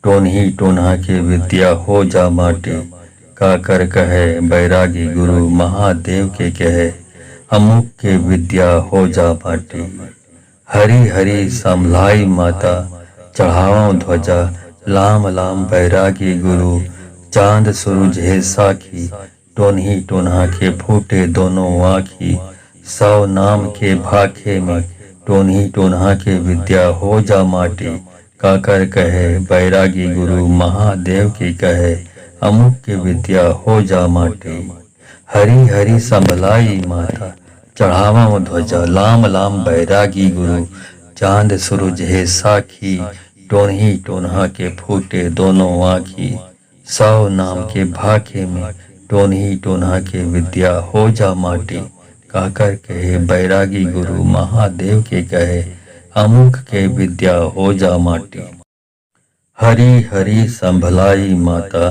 टोन्ही टोन्हा के विद्या हो जा माटी, काकर कहे बैरागी गुरु महादेव के कहे, अमुक के विद्या हो जा माटी। हरी हरी संभलाई माता, चढ़ावा ध्वजा लाम लाम बैरागी गुरु, चांद सूरज है साखी, टोन्ही टोन्हा के फूटे दोनों आँखी, 100 नाम के भाखे में टोन्ही टोन्हा के विद्या हो जा माटी, काकर कहे बैरागी गुरु महादेव की कहे, अमुक की विद्या हो जा माटी। हरी हरी संभलाई माता, चढ़ावा ध्वजा लाम लाम बैरागी गुरु, चांद सूरज है साखी, टोन्ही टोन्हा के फूटे दोनों आँखी, 100 नाम के भाखे में टोन्ही टोन्हा के विद्या हो जा माटी, काकर कहे बैरागी गुरु महादेव के कहे, अमुक के विद्या हो जा माटी। हरी हरी संभलाई माता,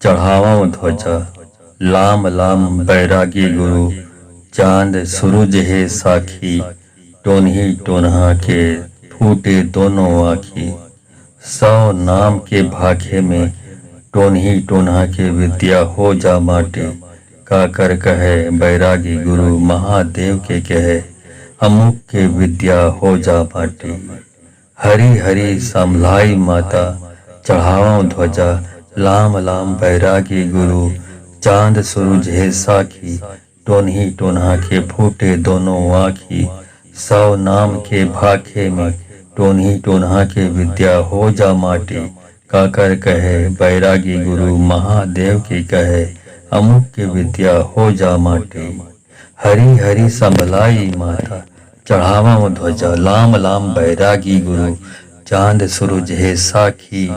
चढ़ावा ध्वजा लाम लाम बैरागी गुरु, चांद सूरज है साखी, टोन्ही टोन्हा के फूटे दोनों आँखी, 100 नाम के भाखे में टोन्ही टोन्हा के विद्या हो जा माटी, काकर कहे बैरागी गुरु महादेव के कहे, अमुक के विद्या हो जा माटी। हरी हरी संभलाई माता, चढ़ावा ध्वजा लाम लाम बैरागी गुरु, चांद सूरज है साखी, टोन्ही टोन्हा के फूटे दोनों आँखी, 100 नाम के भाखे में टोन्ही टोन्हा के विद्या हो जा माटी, काकर कहे बैरागी गुरु महादेव की कहे, अमुक की विद्या हो जा माटी। हरी हरी संभलाई माता, चढ़ावा ध्वजा लाम लाम बैरागी गुरु, चांद सूरज है साखी,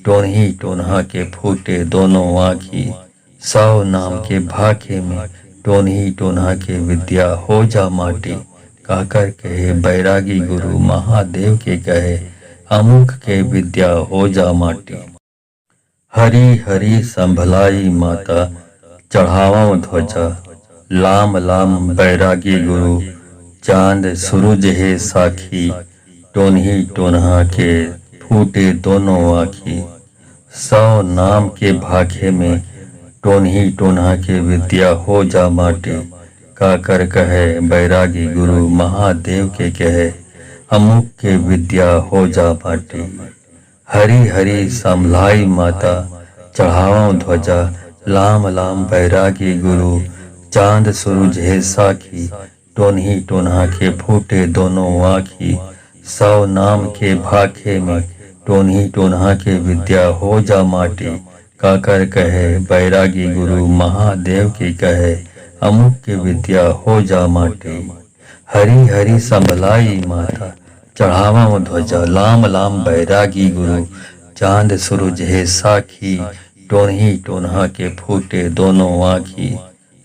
टोन्ही टोन्हा के फूटे दोनों आँखी, 100 नाम के भाखे में टोन्ही टोन्हा के विद्या हो जा माटी, काकर कहे बैरागी गुरु महादेव के कहे, अमुक के विद्या हो जा माटी। हरी हरी संभलाई माता, चढ़ावा ध्वजा लाम लाम बैरागी गुरु, चांद सूरज है साखी, टोन्ही टोन्हा के फूटे दोनों आँखी, 100 नाम के भाखे में टोन्ही टोन्हा के विद्या हो जा माटी, का कर कहे बैरागी गुरु महादेव के कहे अमुक के विद्या हो जा माटी। हरी हरी संभलाई माता चढ़ाओ ध्वजा लाम लाम बैरागी गुरु चांद सूरज है साखी टोन्ही टोन्हा के फूटे दोनों आँखी। 100 नाम के भाखे में टोन्ही टोन्हा के विद्या हो जा माटी। काकर कहे बैरागी गुरु महादेव की कहे अमुक के विद्या हो जा माटी। हरी हरी संभलाई माता चढ़ावा ध्वजा लाम लाम बैरागी गुरु चांद सूरज है साखी टोन्ही टोन्हा के फूटे दोनों आँखी।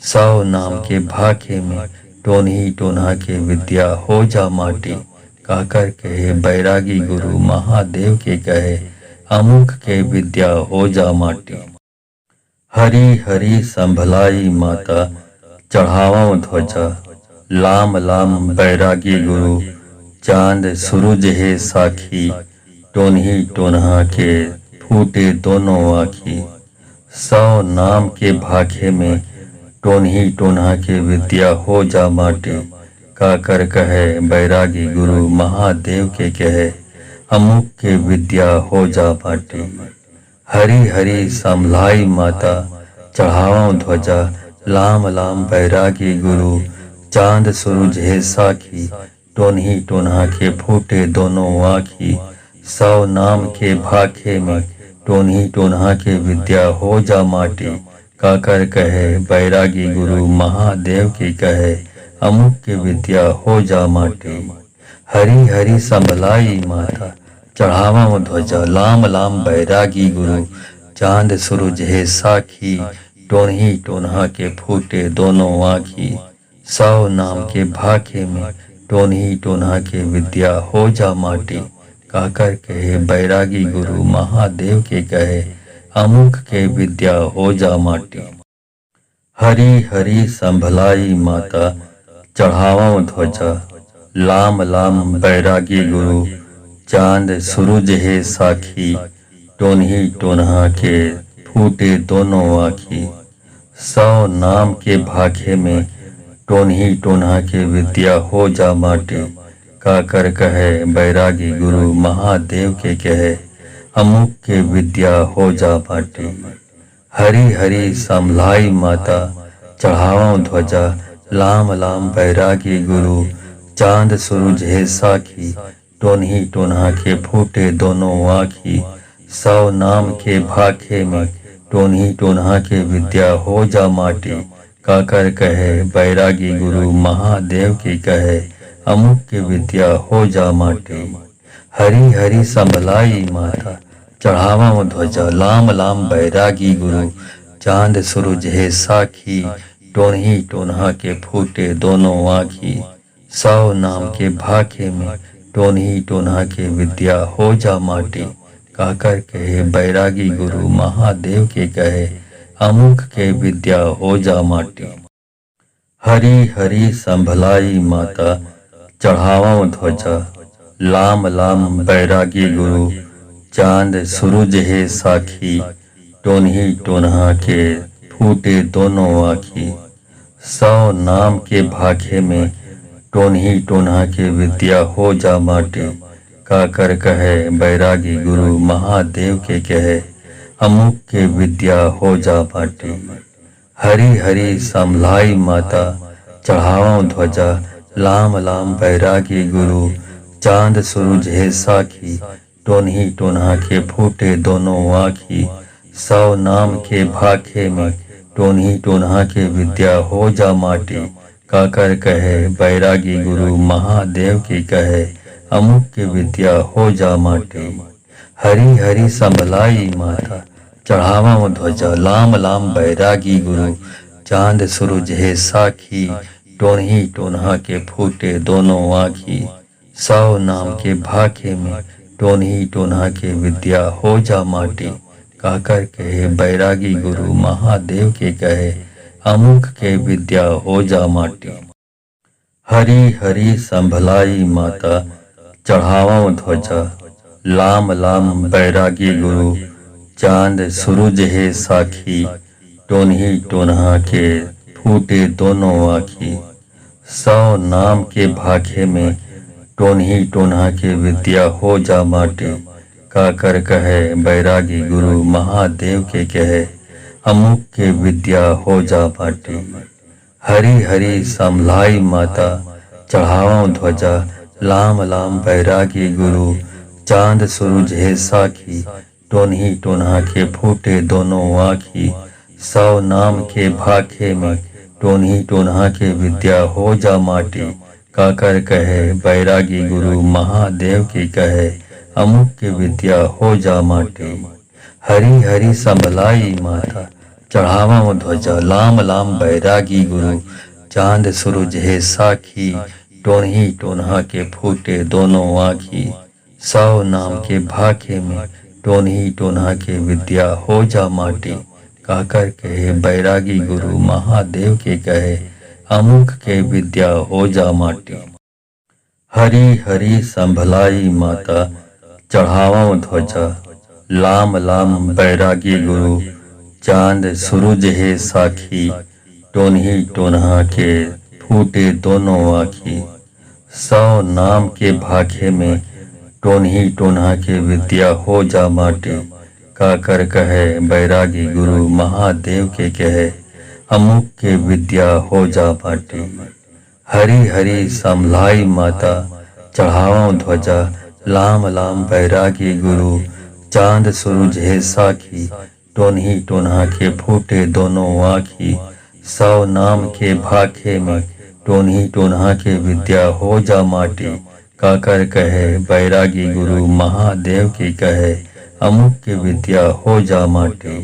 100 नाम के भाखे में टोन्ही टोन्हा के विद्या हो जा माटी। काकर कहे बैरागी गुरु महादेव के कहे अमुक के विद्या हो जा माटी। हरी हरी संभलाई माता चढ़ावा ध्वजा लाम लाम बैरागी गुरु चांद सूरज है साखी टोन्ही टोन्हा के फूटे दोनों आँखी। 100 नाम के भाखे में टोन्ही टोन्हा के विद्या हो जा माटी। काकर कहे बैरागी गुरु महादेव के कहे अमुक के विद्या हो जा माटी। हरी हरी संभलाई माता चढ़ाओ ध्वजा लाम लाम बैरागी गुरु चांद सूरज है साखी टोन्ही टोन्हा के फूटे दोनों आँखी। 100 नाम के भाखे में टोन्ही टोन्हा के विद्या हो जा माटी। काकर कहे बैरागी गुरु महादेव की कहे अमुक के विद्या हो जा माटी। हरी हरी संभलाई माता चढ़ावा ध्वजा लाम लाम बैरागी गुरु चांद सूरज है साखी टोन्ही टोन्हा के फूटे दोनों आँखी। 100 नाम के भाखे में टोन्ही टोन्हा के विद्या हो जा माटी। काकर कहे बैरागी गुरु महादेव के कहे अमुक के विद्या हो जा माटी। हरी हरी संभलाई माता चढ़ावा ध्वजा लाम लाम बैरागी गुरु चांद सूरज है साखी टोन्ही टोन्हा के फूटे दोनों आँखी। 100 नाम के भाखे में टोन्ही टोन्हा के विद्या हो जा माटी। काकर कहे बैरागी गुरु महादेव के कहे अमुक के विद्या हो जा माटी। हरी हरी संभलाई माता चढ़ाओ ध्वजा लाम लाम बैरागी गुरु चांद सूरज है साखी टोन्ही टोन्हा के फूटे दोनों आँखी। 100 नाम के भाखे में टोन्ही टोन्हा के विद्या हो जा माटी। काकर कहे बैरागी गुरु महादेव की कहे अमुक के विद्या हो जा माटी। हरी हरी संभलाई माता चढ़ावा ध्वजा लाम लाम बैरागी गुरु चांद सूरज है साखी टोन्ही टोन्हा के फूटे दोनों आँखी। 100 नाम के भाखे में टोन्ही टोन्हा के विद्या हो जा माटी। काकर कहे बैरागी गुरु महादेव के कहे अमुक के विद्या हो जा माटी। हरी हरी संभलाई माता चढ़ावा ध्वजा लाम लाम बैरागी गुरु चांद सूरज है साखी टोन्ही टोन्हा के फूटे दोनों आँखी। 100 नाम के भाखे में टोन्ही टोन्हा के विद्या हो जा माटी। काकर कहे बैरागी गुरु महादेव के कहे अमुक के विद्या हो जा माटी। हरी हरी संभलाई माता चढ़ाओ ध्वजा लाम लाम बैरागी गुरु चांद सूरज है साखी टोन्ही टोन्हा के फूटे दोनों आँखी। 100 नाम के भाखे में टोन्ही टोन्हा के विद्या हो जा माटी। काकर कहे बैरागी गुरु महादेव की कहे अमुक के विद्या हो जा माटी। हरी हरी संभलाई माता चढ़ावा ध्वजा लाम लाम बैरागी गुरु चांद सूरज है साखी टोन्ही टोन्हा के फूटे दोनों आँखी। 100 नाम के भाखे में टोन्ही टोन्हा के विद्या हो जा माटी। काकर कहे बैरागी गुरु महादेव के कहे अमुक के विद्या हो जा माटी। हरी हरी संभलाई माता चढ़ावा ध्वजा लाम लाम बैरागी गुरु चांद सूरज है साखी टोन्ही टोन्हा के फूटे दोनों आँखी। 100 नाम के भाखे में टोन्ही टोन्हा के विद्या हो जा माटी। काकर कहे बैरागी गुरु महादेव के कहे अमुक के विद्या हो जा माटी। हरी हरी संभलाई माता चढ़ाओ ध्वजा। लाम लाम बैरागी गुरु चांद सूरज है साखी। टोन्ही टोन्हा के फूटे दोनों आँखी। 100 नाम के भाखे में टोन्ही टोन्हा के विद्या हो जा माटी। काकर कहे बैरागी गुरु महादेव की कहे अमुक की विद्या हो जा माटी। हरी हरी संभलाई माता चढ़ावा ध्वजा। लाम लाम बैरागी गुरु चांद सूरज है साखी। टोन्ही टोन्हा के फूटे दोनों आँखी। 100 नाम के भाखे में टोन्ही टोन्हा के विद्या हो जा माटी। काकर कहे बैरागी गुरु महादेव के कहे अमुक के विद्या हो जा माटी। हरी हरी संभलाई माता चढ़ावा ध्वजा। लाम लाम बैरागी गुरु चांद सूरज है साखी। टोन्ही टोन्हा के फूटे दोनों आँखी। 100 नाम के भाखे में टोन्ही टोन्हा के विद्या हो जा माटी। काकर कहे बैरागी गुरु महादेव के कहे अमुक के विद्या हो जा माटी। हरी हरी संभलाई माता चढ़ाओ ध्वजा। लाम लाम बैरागी गुरु चांद सूरज है साखी। टोन्ही टोन्हा के फूटे दोनों आँखी। 100 नाम के भाखे में टोन्ही टोन्हा के विद्या हो जा माटी। काकर कहे बैरागी गुरु महादेव की कहे अमुक की विद्या हो जा माटी।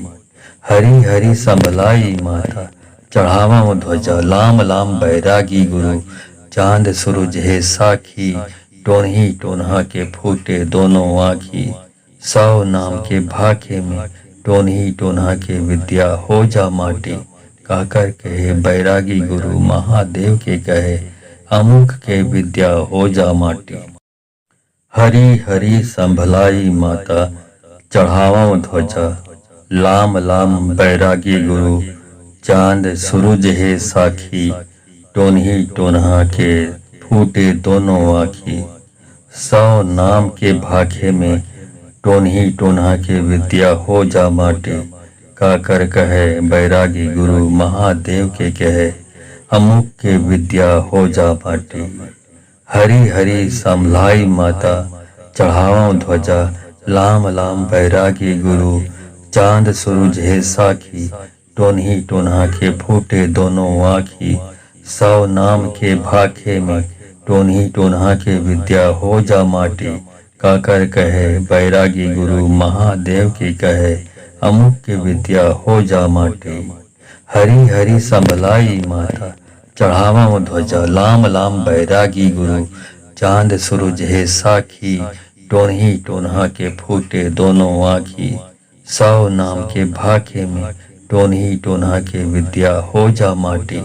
हरी हरी संभलाई माता चढ़ावा ध्वजा। लाम लाम बैरागी गुरु चांद सूरज है साखी। टोन्ही टोन्हा के फूटे दोनों आँखी। 100 नाम के भाखे में टोन्ही टोन्हा के विद्या हो जा माटी। काकर कहे बैरागी गुरु महादेव के कहे अमुक के विद्या हो जा माटी। हरी हरी संभलाई माता चढ़ावा ध्वजा। लाम लाम बैरागी गुरु चांद सूरज है साखी। टोन्ही टोन्हा के फूटे दोनों आँखी। 100 नाम के भाखे में टोन्ही टोन्हा के विद्या हो जा माटी। काकर कहे बैरागी गुरु महादेव के कहे अमुक के विद्या हो जा माटी। हरी हरी संभलाई माता चढ़ाओ ध्वजा। लाम लाम बैरागी गुरु चांद सूरज है साखी। टोन्ही टोन्हा के फूटे दोनों आँखी। 100 नाम के भाखे में टोन्ही टोन्हा के विद्या हो जा माटी। काकर कहे बैरागी गुरु महादेव की कहे अमुक की विद्या हो जा माटी। हरी हरी संभलाई माता चढ़ावा ध्वजा। लाम लाम बैरागी गुरु चांद सूरज है साखी। टोन्ही टोन्हा के फूटे दोनों आँखी। 100 नाम के भाखे में टोन्ही टोन्हा के विद्या हो जा माटी।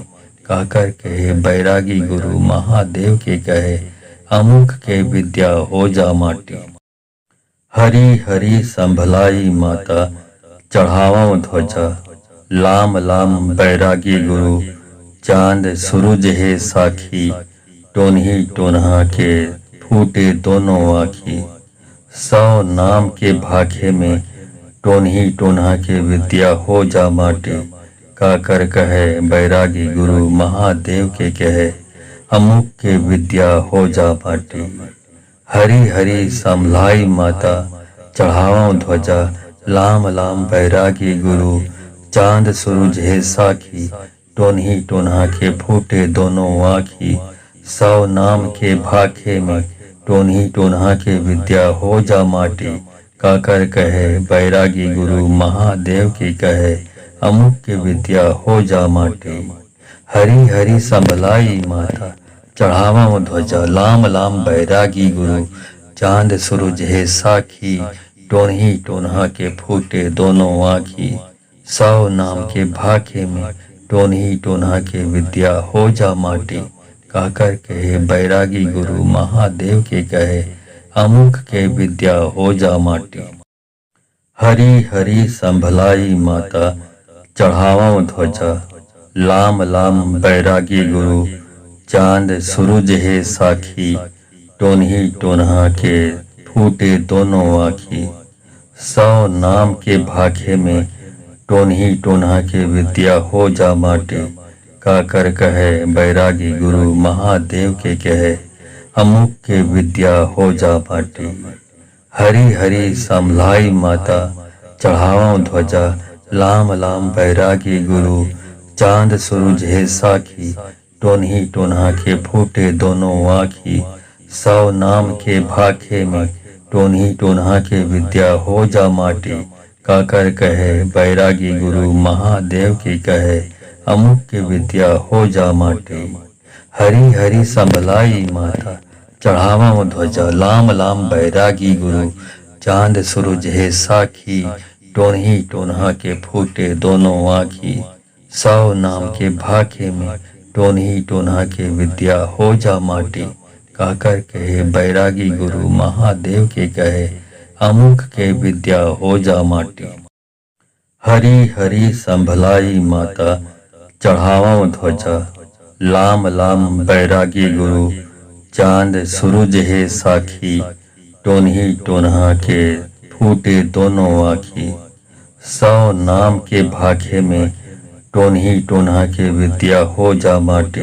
काकर कहे बैरागी गुरु महादेव के कहे अमुक के विद्या हो जा माटी। हरी हरी संभलाई माता चढ़ावा ध्वजा। लाम लाम बैरागी गुरु चांद सूरज है साखी। टोन्ही टोन्हा के फूटे दोनों आँखी। 100 नाम के भाखे में टोन्ही टोन्हा के विद्या हो जा माटी। काकर कहे बैरागी गुरु महादेव के कहे अमुक के विद्या हो जा माटी। हरी हरी संभलाई माता चढ़ाओ ध्वजा। लाम लाम बैरागी गुरु चांद सूरज है साखी। टोन्ही टोन्हा के फूटे दोनों आँखी। 100 नाम के भाखे में टोन्ही टोन्हा के विद्या हो जा माटी। काकर कहे बैरागी गुरु महादेव की कहे अमुक की विद्या हो जा माटी। हरी हरी संभलाई माता चढ़ावा ध्वजा। लाम लाम बैरागी गुरु चांद सूरज है साखी। टोन्ही टोन्हा के फूटे दोनों आँखी। 100 नाम के भाखे में टोन्ही टोन्हा के विद्या हो जा माटी। काकर कहे बैरागी गुरु महादेव के कहे अमुक के विद्या हो जा माटी। हरी हरी संभलाई माता चढ़ावा ध्वजा। लाम लाम बैरागी गुरु, चांद सूरज है साखी, टोन्ही टोन्हा के फूटे दोनों आँखी। 100 नाम के भाखे में, टोन्ही टोन्हा के विद्या हो जा माटी। काकर कहे बैरागी गुरु, महादेव के कहे अमुक के विद्या हो जा माटी। हरी हरी संभलाई माता, चढ़ावा ध्वजा, लाम लाम बैरागी गुरु, चांद सूरज है साखी, टोन्ही टोन्हा के फूटे दोनों आँखी। 100 नाम के भाखे में, टोन्ही टोन्हा के विद्या हो जा माटी। काकर कहे बैरागी गुरु, महादेव की कहे अमुक की विद्या हो जा माटी। हरी हरी संभलाई माता, चढ़ावा ध्वजा, लाम लाम बैरागी गुरु, चांद सूरज है साखी, टोन्ही टोन्हा के फूटे दोनों आँखी। 100 नाम के भाखे में, टोन्ही टोन्हा के विद्या हो जा माटी। काकर कहे बैरागी गुरु, महादेव के कहे अमुक के विद्या हो जा माटी। हरी हरी संभलाई माता, चढ़ावा ध्वजा, लाम लाम बैरागी गुरु, चांद सूरज है साखी, टोन्ही टोन्हा के फूटे दोनों आँखी। 100 नाम के भाखे में, टोन्ही टोन्हा के विद्या हो जा माटी।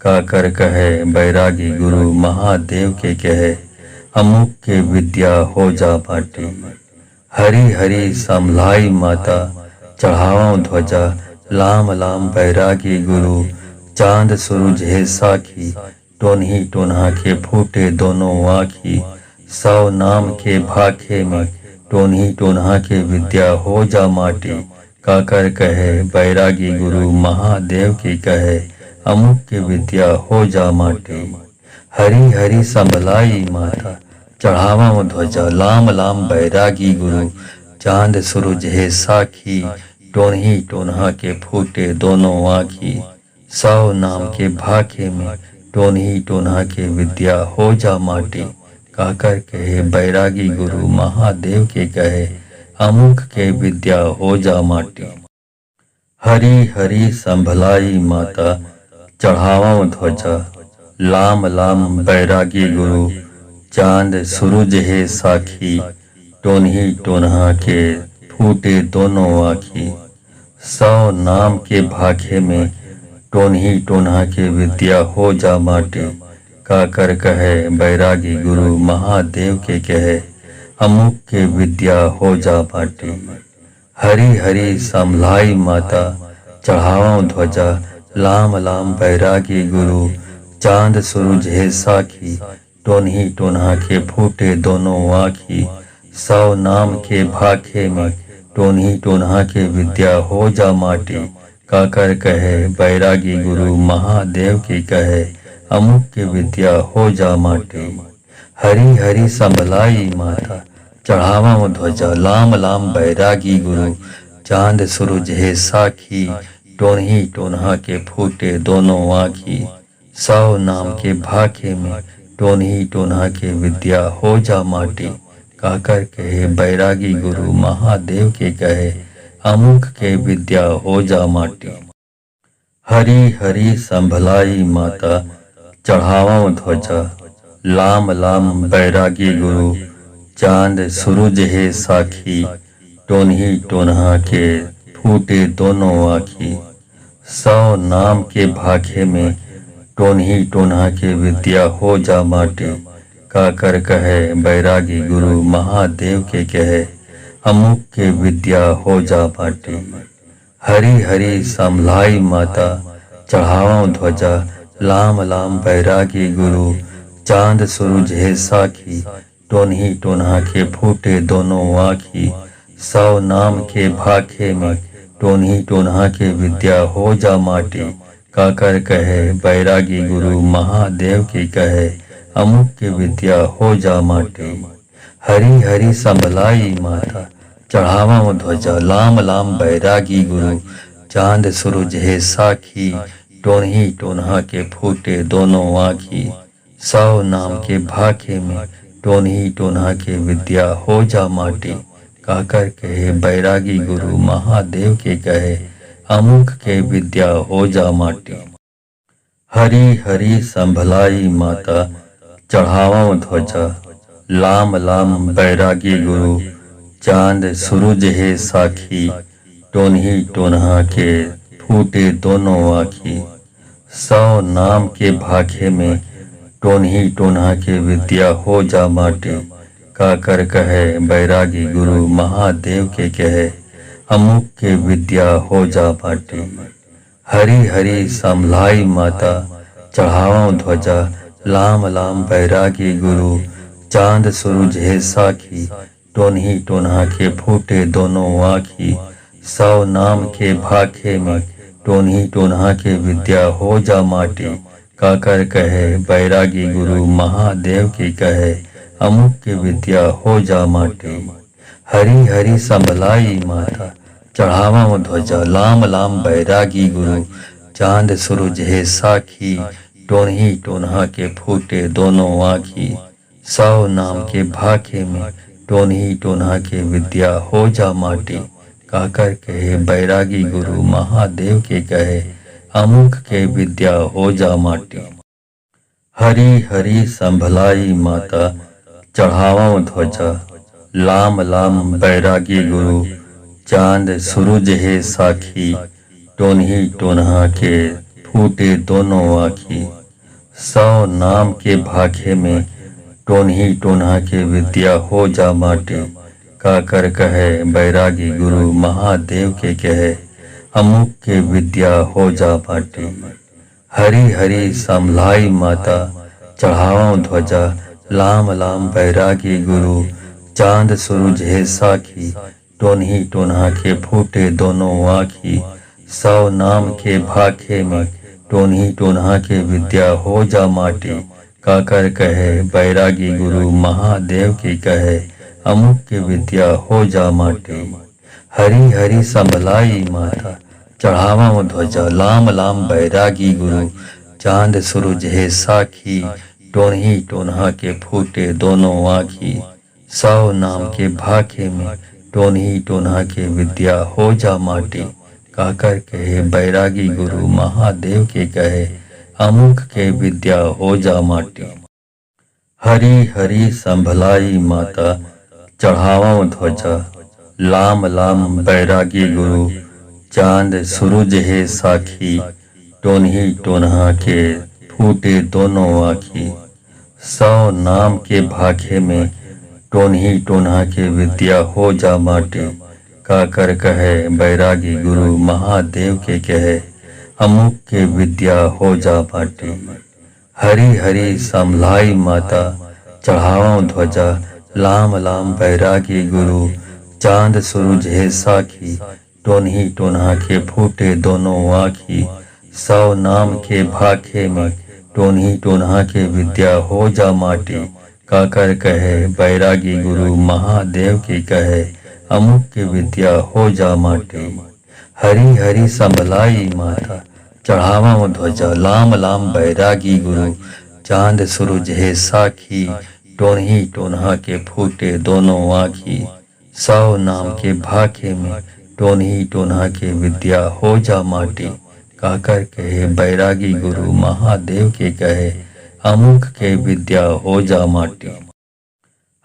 काकर कहे बैरागी गुरु, महादेव के कहे अमुक के विद्या हो जा माटी। हरी हरी संभलाई माता, चढ़ावा ध्वजा, लाम लाम बैरागी गुरु, चांद सूरज है साखी, टोन्ही टोन्हा के फूटे दोनों आँखी। 100 नाम के भाखे में, टोन्ही टोन्हा के विद्या हो जा माटी। काकर कहे बैरागी गुरु, महादेव की कहे अमुक की विद्या हो जा माटी। हरी हरी संभलाई माता, चढ़ावा ध्वजा, लाम लाम बैरागी गुरु, चांद सूरज है साखी, टोन्ही टोन्हा के फूटे दोनों आँखी। 100 नाम के भाखे में, टोन्ही टोन्हा के विद्या हो जा माटी। काकर कहे बैरागी गुरु, महादेव के कहे अमुक के विद्या हो जा माटी। हरी हरी संभलाई माता, चढ़ावा ध्वजा, लाम लाम बैरागी गुरु, चांद सूरज है साखी, टोन्ही टोन्हा के फूटे दोनों आँखी। 100 नाम के भाखे में, टोन्ही टोन्हा के विद्या हो जा माटी। काकर कहे बैरागी गुरु, महादेव के कहे अमुक के विद्या हो जा माटी। हरी हरी संभलाई माता, चढ़ावा ध्वजा, लाम लाम बैरागी गुरु, चांद सूरज है साखी, टोन्ही टोन्हा के फूटे दोनों आँखी। 100 नाम के भाखे में, टोन्ही टोन्हा के विद्या हो जा माटी। काकर कहे बैरागी गुरु, महादेव की कहे अमुक की विद्या हो जा माटी। हरी हरी संभलाई माता, चढ़ावा ध्वजा, लाम लाम बैरागी गुरु, चांद सूरज है साखी, टोन्ही टोन्हा के फूटे दोनों आँखी। 100 नाम के भाखे में, टोन्ही टोन्हा के विद्या हो जा माटी। काकर कहे बैरागी गुरु, महादेव के कहे अमुक के विद्या हो जा माटी। हरी हरी संभलाई माता, चढ़ावा ध्वजा, लाम लाम बैरागी गुरु, चांद सूरज है साखी, टोन्ही टोन्हा के फूटे दोनों आँखी। 100 नाम के भाखे में, टोन्ही टोन्हा के विद्या हो जा माटी। काकर कहे बैरागी गुरु, महादेव के कहे अमुक के विद्या हो जा माटी। हरी हरी संभलाई माता, चढ़ावा ध्वजा, लाम लाम बैरागी गुरु, चांद सूरज है साखी, टोन्ही टोन्हा के फूटे दोनों आँखी। 100 नाम के भाखे में, टोन्ही टोन्हा के विद्या हो जा माटी। काकर कहे बैरागी गुरु, महादेव की कहे अमुक की विद्या हो जा माटी। हरी हरी संभलाई माता, चढ़ावा ध्वजा, लाम लाम बैरागी गुरु, चांद सूरज है साखी, टोन्ही टोन्हा के फूटे दोनों आँखी। 100 नाम के भाखे में, टोन्ही टोन्हा के विद्या हो जा माटी। काकर कहे बैरागी गुरु, महादेव के कहे अमुक के विद्या हो जा माटी। हरी हरी संभलाई माता चढ़ावो ध्वजा, लाम लाम बैरागी गुरु, चांद सूरज है साखी, टोन्ही टोन्हा के फूटे दोनों आँखी। 100 नाम के भाखे में टोन्ही टोन्हा के विद्या हो जा माटी। काकर कहे बैरागी गुरु महादेव के कहे, अमुक के विद्या हो जा माटी। हरी हरी संभलाई माता चढ़ावो ध्वजा, लाम लाम बैरागी गुरु, चांद सूरज है साखी, टोन्ही टोन्हा के फूटे दोनों आँखी। 100 नाम के भाखे में टोन्ही टोन्हा के विद्या हो जा माटी। काकर कहे बैरागी गुरु महादेव की कहे, अमुक की विद्या हो जा माटी। हरी हरी संभलाई माता चढ़ावो ध्वजा, लाम लाम बैरागी गुरु, चांद सूरज है साखी, टोन्ही टोन्हा के फूटे दोनों आँखी। 100 नाम के भाखे में टोन्ही टोन्हा के विद्या हो जा माटी। काकर कहे बैरागी गुरु महादेव के कहे, अमुक के विद्या हो जा माटी। हरी हरी संभलाई माता चढ़ावो ध्वजा, लाम लाम बैरागी गुरु, चांद सूरज है साखी, टोन्ही टोन्हा के फूटे दोनों आँखी। 100 नाम के भाखे में टोन्ही टोन्हा के विद्या हो जा माटी। काकर कहे बैरागी गुरु महादेव के कहे, अमुक के विद्या हो जा माटी। हरी हरी संभलाई माता चढ़ावो ध्वजा, लाम लाम बैरागी गुरु, चांद सूरज है साखी, टोन्ही टोन्हा के फूटे दोनों आँखी। 100 नाम के भाखे में टोन्ही टोन्हा के विद्या हो जा माटी। काकर कहे बैरागी गुरु महादेव की कहे, अमुक की विद्या हो जा माटी। हरी हरी संभलाई माता चढ़ावो ध्वजा, लाम लाम बैरागी गुरु, चांद सूरज है साखी, टोन्ही टोन्हा के फूटे दोनों आँखी। 100 नाम के भाखे में टोन्ही टोन्हा के विद्या हो जा माटी। काकर कहे बैरागी गुरु महादेव के कहे, अमुक के विद्या हो जा माटी। हरी हरी संभलाई माता चढ़ावो ध्वजा, लाम लाम बैरागी गुरु, चांद सूरज है साखी, टोन्ही टोन्हा के फूटे दोनों आँखी। 100 नाम के भाखे में टोन्ही टोन्हा के विद्या हो जा माटी। काकर कहे बैरागी गुरु महादेव के कहे, अमुक के विद्या हो जा माटी। हरी हरी संभलाई माता चढ़ावो ध्वजा, लाम लाम बैरागी गुरु, चांद सूरज है साखी, टोन्ही टोन्हा के फूटे दोनों आँखी। 100 नाम के भाखे में टोन्ही टोन्हा के विद्या हो जा माटी। काकर कहे बैरागी गुरु महादेव की कहे, अमुक की विद्या हो जा माटी। हरी हरी संभलाई माता चढ़ावो ध्वजा, लाम लाम बैरागी गुरु, चांद सूरज है साखी, टोन्ही टोन्हा के फूटे दोनों आँखी। 100 नाम के भाखे में टोन्ही टोन्हा के विद्या हो जा माटी। काकर कहे बैरागी गुरु महादेव के कहे, अमुक के विद्या हो जा माटी।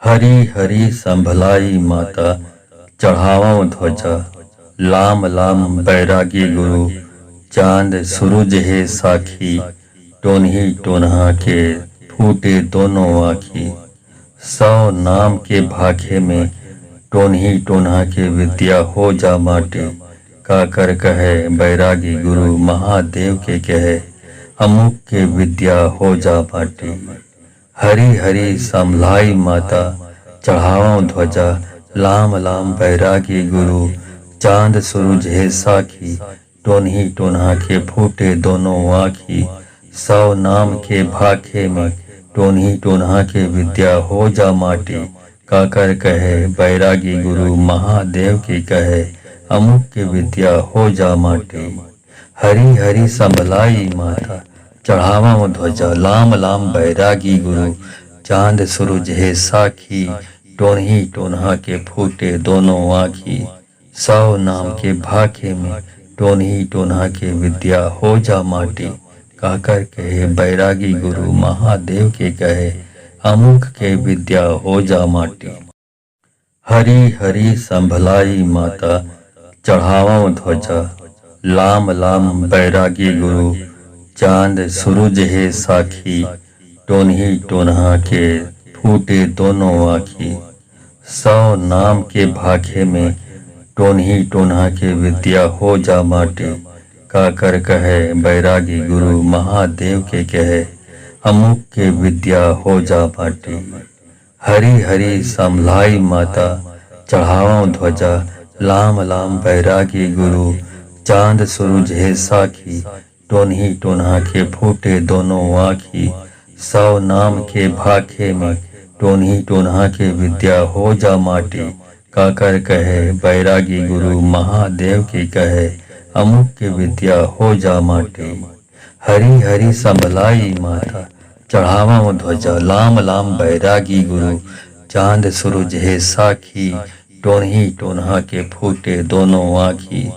हरी हरी संभलाई माता चढ़ावो ध्वजा, लाम लाम बैरागी गुरु, चांद सूरज है साखी, टोन्ही टोन्हा के फूटे दोनों आँखी। 100 नाम के भाखे में टोन्ही टोन्हा के विद्या हो जा माटी। काकर कहे बैरागी गुरु महादेव के कहे, अमुक के विद्या हो जा माटी। हरी हरी संभलाई माता चढ़ावो ध्वजा, लाम लाम बैरागी गुरु, चांद सूरज है साखी, टोन्ही टोन्हा के फूटे दोनों आँखी। 100 नाम के भाखे में टोन्ही टोन्हा के विद्या हो जा माटी। काकर कहे बैरागी गुरु महादेव की कहे, अमुक की विद्या हो जा माटी। हरी हरी संभलाई माता चढ़ावो ध्वजा, लाम लाम बैरागी गुरु, चांद सूरज है साखी, टोन्ही टोन्हा के फूटे दोनों आँखी। 100 नाम के भाखे में टोन्ही टोन्हा के विद्या हो जा माटी। कहकर कहे बैरागी गुरु महादेव के कहे अमुक के विद्या हो जा माटी। हरी हरी संभलाई माता चढ़ावा ध्वजा, लाम लाम बैरागी गुरु चांद सूरज है साखी। टोन्ही टोन्हा के फूटे दोनों आँखी, 100 नाम के भाखे में टोन्ही टोन्हा के विद्या हो जा माटी। काकर कहे बैरागी गुरु महादेव के कहे अमुक के विद्या हो जा माटी। हरी हरी संभलाई माता चढ़ावा ध्वजा, लाम लाम बैरागी गुरु चांद सूरज है साखी। टोन्ही टोन्हा के फूटे दोनों आँखी, 100 नाम के भाखे में टोन्ही टोन्हा के विद्या हो जा माटी। काकर कहे बैरागी गुरु महादेव की कहे अमुक के विद्या हो जा माटी। हरी हरी संभलाई माता चढ़ावा ध्वजा, लाम लाम बैरागी गुरु चांद सूरज है साखी। टोन्ही टोन्हा के फूटे दोनों आँखी,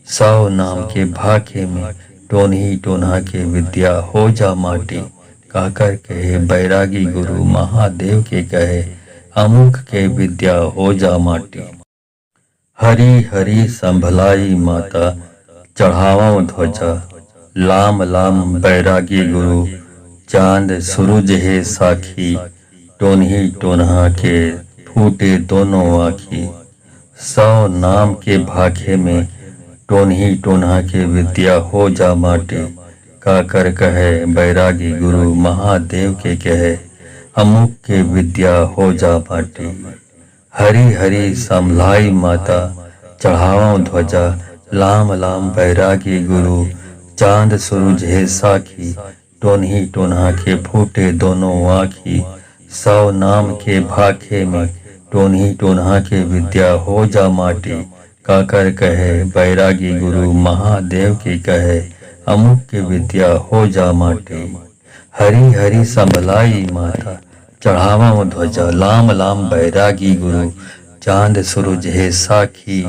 100 नाम के भाखे में टोन्ही टोन्हा के विद्या हो जा माटी। कहकर कहे बैरागी गुरु महादेव के कहे अमुक के विद्या हो जा माटी। हरी हरी संभलाई माता चढ़ावा ध्वजा, लाम लाम बैरागी गुरु चांद सूरज है साखी। टोन्ही टोन्हा के फूटे दोनों आँखी, 100 नाम के भाखे में टोन्ही टोन्हा के विद्या हो जा माटी। काकर कहे बैरागी गुरु महादेव के कहे अमुक के विद्या हो जा माटी। हरी हरी संभलाई माता चढ़ावा ध्वजा, लाम लाम बैरागी गुरु चांद सूरज है साखी। टोन्ही टोन्हा के फूटे दोनों आँखी, 100 नाम के भाखे में टोन्ही टोन्हा के विद्या हो जा माटी। काकर कहे बैरागी गुरु महादेव की कहे अमुक के विद्या हो जा माटी। हरी हरी संभलाई माता चढ़ावा ध्वजा, लाम लाम बैरागी गुरु चांद सूरज है साखी।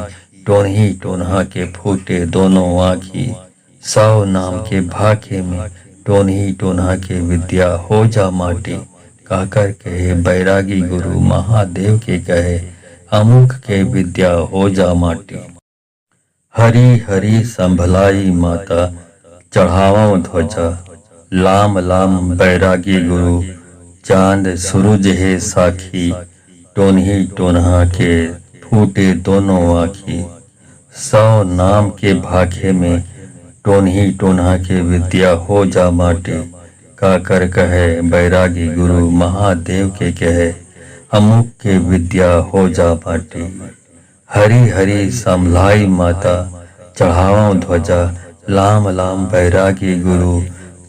टोन्ही टोन्हा के फूटे दोनों आँखी, 100 नाम के भाखे में टोन्ही टोन्हा के विद्या हो जा माटी। कहकर कहे बैरागी गुरु महादेव के कहे अमुक के विद्या हो जा माटी। हरी हरी संभलाई माता चढ़ावा ध्वजा, लाम लाम बैरागी गुरु चांद सूरज है साखी। टोन्ही टोन्हा के फूटे दोनों आँखी, 100 नाम के भाखे में टोन्ही टोन्हा के विद्या हो जा माटी। काकर कहे बैरागी गुरु महादेव के कहे अमुक के विद्या हो जा माटी। हरी हरी संभलाई माता चढ़ावा ध्वजा, लाम लाम बैरागी गुरु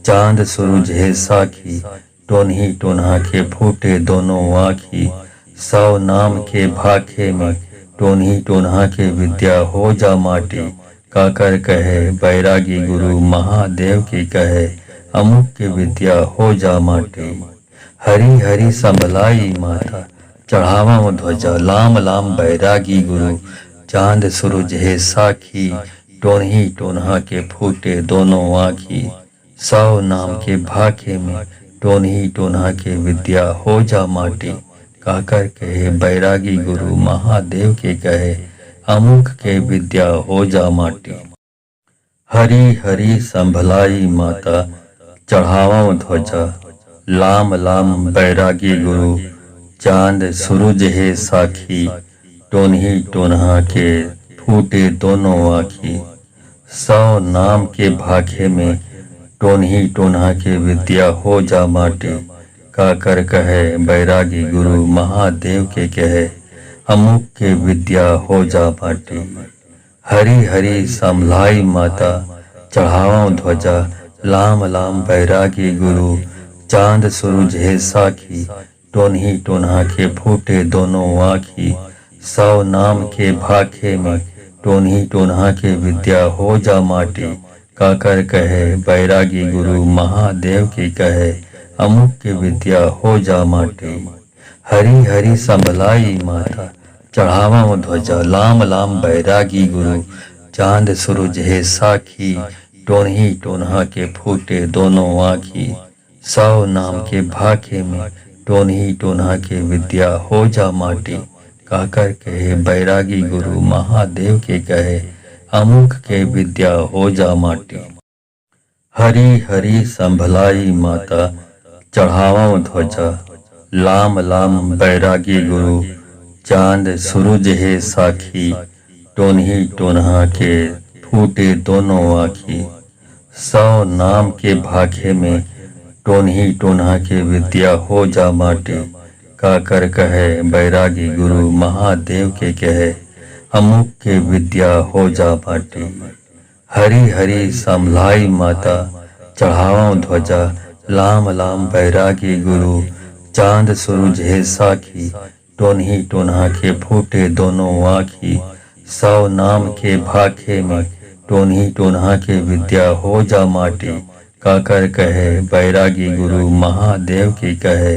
चांद सूरज है साखी। टोन्ही टोन्हा के फूटे दोनों आँखी, 100 नाम के भाखे में टोन्ही टोन्हा के विद्या हो जा माटी। काकर कहे बैरागी गुरु महादेव की कहे अमुक के विद्या हो जा माटी। हरी हरी संभलाई माता चढ़ावा ध्वजा, लाम लाम बैरागी गुरु चांद सूरज है साखी। टोन्ही टोन्हा के फूटे दोनों आँखी, 100 नाम के भाखे में टोन्ही टोन्हा के विद्या हो जा माटी। कहकर कहे बैरागी गुरु महादेव के कहे अमुक के विद्या हो जा माटी। हरी हरी संभलाई माता चढ़ावा ध्वजा, लाम लाम बैरागी गुरु चांद सूरज है साखी। टोन्ही टोन्हा के फूटे दोनों आँखी, 100 नाम के भाखे में टोन्ही टोन्हा के विद्या हो जा माटी। काकर कहे बैरागी गुरु महादेव के कहे अमुक के विद्या हो जा माटी। हरी हरी संभलाई माता चढ़ावा ध्वजा, लाम लाम बैरागी गुरु चांद सूरज है साखी। टोन्ही टोन्हा के फूटे दोनों आँखी, 100 नाम के भाखे में टोन्ही टोन्हा के विद्या हो जा माटी। काकर कहे बैरागी गुरु महादेव की कहे अमुक के विद्या हो जा माटी। हरी हरी संभलाई माता चढ़ावा ध्वजा, लाम लाम बैरागी गुरु चांद सूरज है साखी, टोनही टोनहा के फूटे दोनों आँखी। 100 नाम के भाखे में टोनही टोनहा के विद्या हो जा माटी। कहकर कहे बैरागी गुरु महादेव के कहे, अमुक के विद्या हो जा माटी। हरी हरी संभलाई माता, चढ़ावा ध्वजा, लाम लाम बैरागी गुरु। चांद सूरज है साखी, टोनही टोनहा के फूटे दोनों आँखी। 100 नाम के भाखे में टोनही टोनहा के विद्या हो जा माटी। काकर कहे बैरागी गुरु महादेव के कहे, अमुक के विद्या हो जा माटी। हरी हरी संभलाई माता, चढ़ावा ध्वजा, लाम लाम बैरागी गुरु। चांद सूरज है साखी, टोनही टोनहा के फूटे दोनों आँखी। 100 नाम के भाखे में टोनही टोनहा के विद्या हो जा माटी। काकर कहे बैरागी गुरु महादेव की कहे,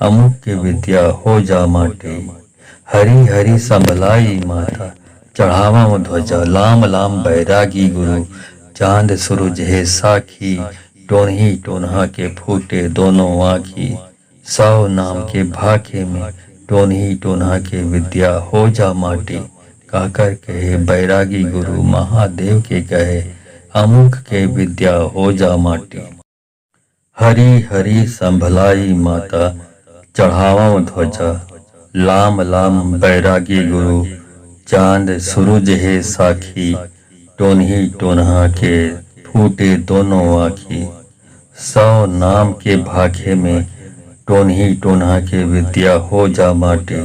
अमुक की विद्या हो जा माटी। हरी हरी संभलाई माता, चढ़ावा ध्वजा, लाम लाम बैरागी गुरु। चांद सूरज है साखी, टोनही टोनहा के फूटे दोनों आँखी। 100 नाम के भाखे में टोनही टोनहा के विद्या हो जा माटी। कहकर कहे बैरागी गुरु महादेव के कहे, अमुक के विद्या हो जा माटी। हरी हरी संभलाई माता, चढ़ावा ध्वजा, लाम लाम बैरागी गुरु। चांद सूरज है साखी, टोनही टोनहा के फूटे दोनों आँखी। 100 नाम के भाखे में टोनही टोनहा के विद्या हो जा माटी।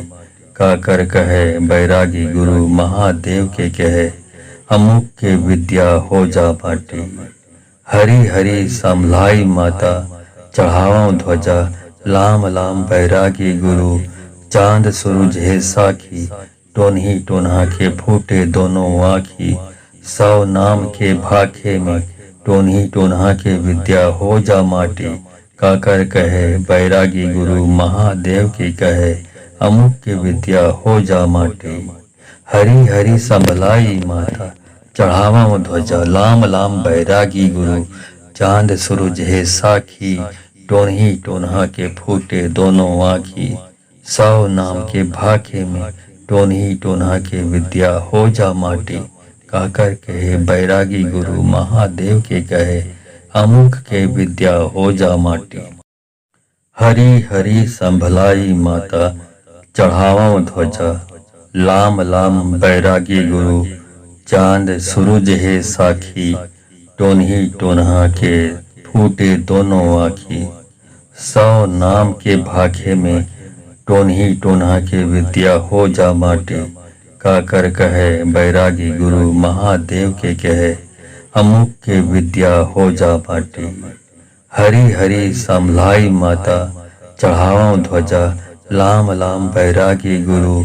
काकर कहे बैरागी गुरु महादेव के कहे, अमुक के विद्या हो जा माटी। हरी हरी संभलाई माता, चढ़ावा ध्वजा, लाम लाम बैरागी गुरु। चांद सूरज है साखी, टोनही टोनहा के फूटे दोनों आँखी। 100 नाम के भाखे में टोनही टोनहा के विद्या हो जा माटी। काकर कहे बैरागी गुरु महादेव की कहे, अमुक की विद्या हो जा माटी। हरी हरी संभलाई माता, चढ़ावा ध्वजा, लाम लाम बैरागी गुरु। चांद सूरज है साखी, टोनही टोनहा के फूटे दोनों आँखी। 100 नाम के भाखे में टोनही टोनहा के विद्या हो जा माटी। कहकर कहे बैरागी गुरु महादेव के कहे, अमुक के विद्या हो जा माटी। हरी हरी संभलाई माता, चढ़ावा ध्वजा, लाम लाम बैरागी गुरु। चांद सूरज है साखी, टोनही टोनहा के फूटे दोनों आँखी। 100 नाम के भाखे में टोनही टोनहा के विद्या हो जा माटी। काकर कहे बैरागी गुरु महादेव के कहे, अमुक के विद्या हो जा माटी। हरी हरी संभलाई माता, चढ़ावा ध्वजा, लाम लाम बैरागी गुरु।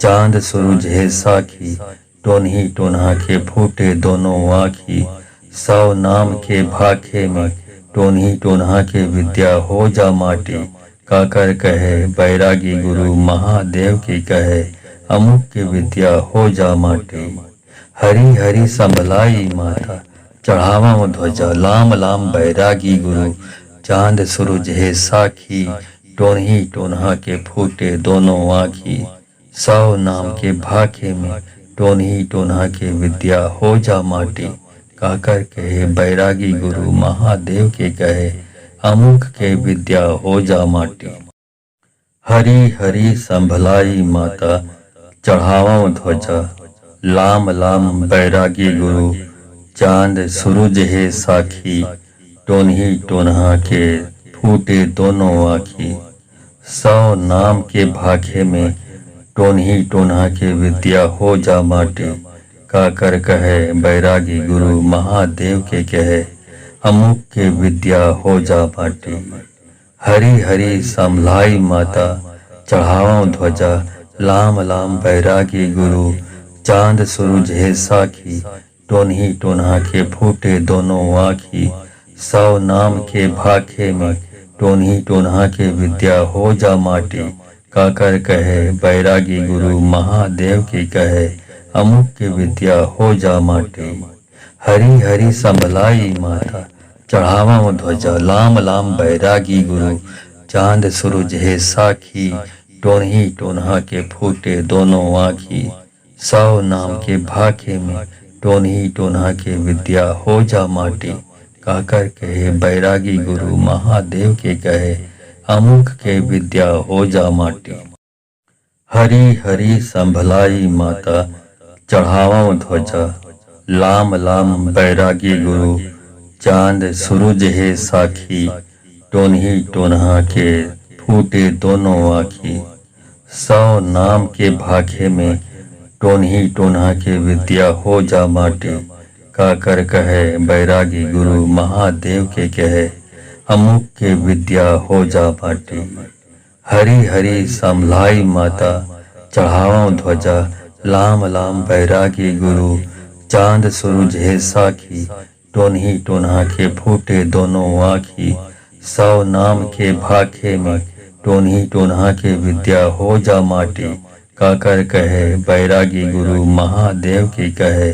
चांद सूरज है साखी, टोनही टोनहा के फूटे दोनों आँखी। 100 नाम के भाखे में टोनही टोनहा के विद्या हो जा माटी। काकर कहे बैरागी गुरु महादेव की कहे, अमुक की विद्या हो जा माटी। हरी हरी संभलाई माता, चढ़ावा ध्वजा, लाम लाम बैरागी गुरु। चांद सूरज है साखी, टोनही टोनहा के फूटे दोनों आँखी। 100 नाम के भाखे में टोनही टोनहा के विद्या हो जा माटी। कहकर कहे बैरागी गुरु महादेव के कहे, अमुक के विद्या हो जा माटी। हरी हरी संभलाई माता, चढ़ावा ध्वजा, लाम लाम बैरागी गुरु। चांद सूरज है साखी, टोनही टोनहा के फूटे दोनों आँखी। 100 नाम के भाखे में टोनही टोनहा के विद्या हो जा माटी। काकर कहे बैरागी गुरु महादेव के कहे, अमुक के विद्या हो जा माटी। हरी हरी संभलाई माता, चढ़ावा ध्वजा, लाम लाम बैरागी गुरु। चांद सूरज है साखी, टोनही टोनहा के फूटे दोनों आँखी। 100 नाम के भाखे में टोनही टोनहा के विद्या हो जा माटी। काकर कहे बैरागी गुरु महादेव की कहे, अमुक के विद्या हो जा माटी। हरी हरी संभलाई माता चढ़ावा ध्वजा, लाम लाम बैरागी गुरु, चांद सूरज है साखी, टोनही टोनहा के फूटे दोनों आँखी। 100 नाम के भाखे में टोनही टोनहा के विद्या हो जा माटी। कहकर कहे बैरागी गुरु महादेव के कहे, अमुक के विद्या हो जा माटी। हरी हरी संभलाई माता चढ़ावा ध्वजा, लाम लाम बैरागी गुरु, चांद सूरज है साखी, टोनही टोनहा के फूटे दोनों आँखी। 100 नाम के भाखे में टोनही टोनहा के विद्या हो जा माटी। कहकर कहे बैरागी गुरु महादेव के कहे, अमुक के विद्या हो जा माटी। हरी हरी संभलाई माता चढ़ावा ध्वजा, लाम लाम बैरागी गुरु, चांद सूरज है साखी, टोनही टोनहा के फूटे दोनों आँखी। 100 नाम के भाखे में टोनही टोनहा के विद्या हो जा माटी। कहकर कहे बैरागी गुरु महादेव की कहे,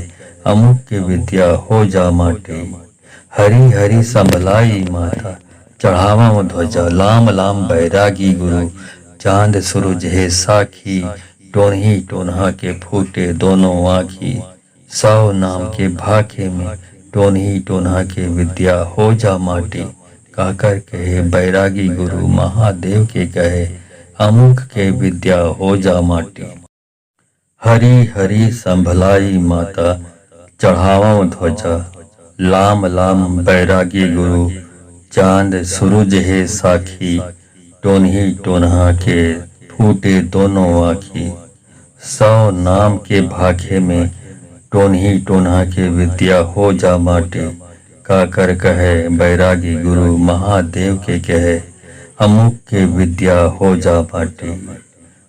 अमुक की विद्या हो जा माटी। हरी हरी संभलाई माता चढ़ावा ध्वजा, लाम लाम बैरागी गुरु, चांद सूरज है साखी, टोनही टोनहा के फूटे दोनों आँखी। 100 नाम के भाखे में टोनही टोनहा के विद्या हो जा माटी। कहकर कहे बैरागी गुरु महादेव के कहे, अमुक के विद्या हो जा माटी। हरी हरी संभलाई माता चढ़ावा ध्वजा, लाम लाम बैरागी गुरु, चांद सूरज है साखी, टोनही टोनहा के फूटे दोनों आँखी। 100 नाम के भाखे में टोनही टोनहा के विद्या हो जा माटी। कहकर कहे बैरागी गुरु महादेव के कहे, अमुक के विद्या हो जा माटी।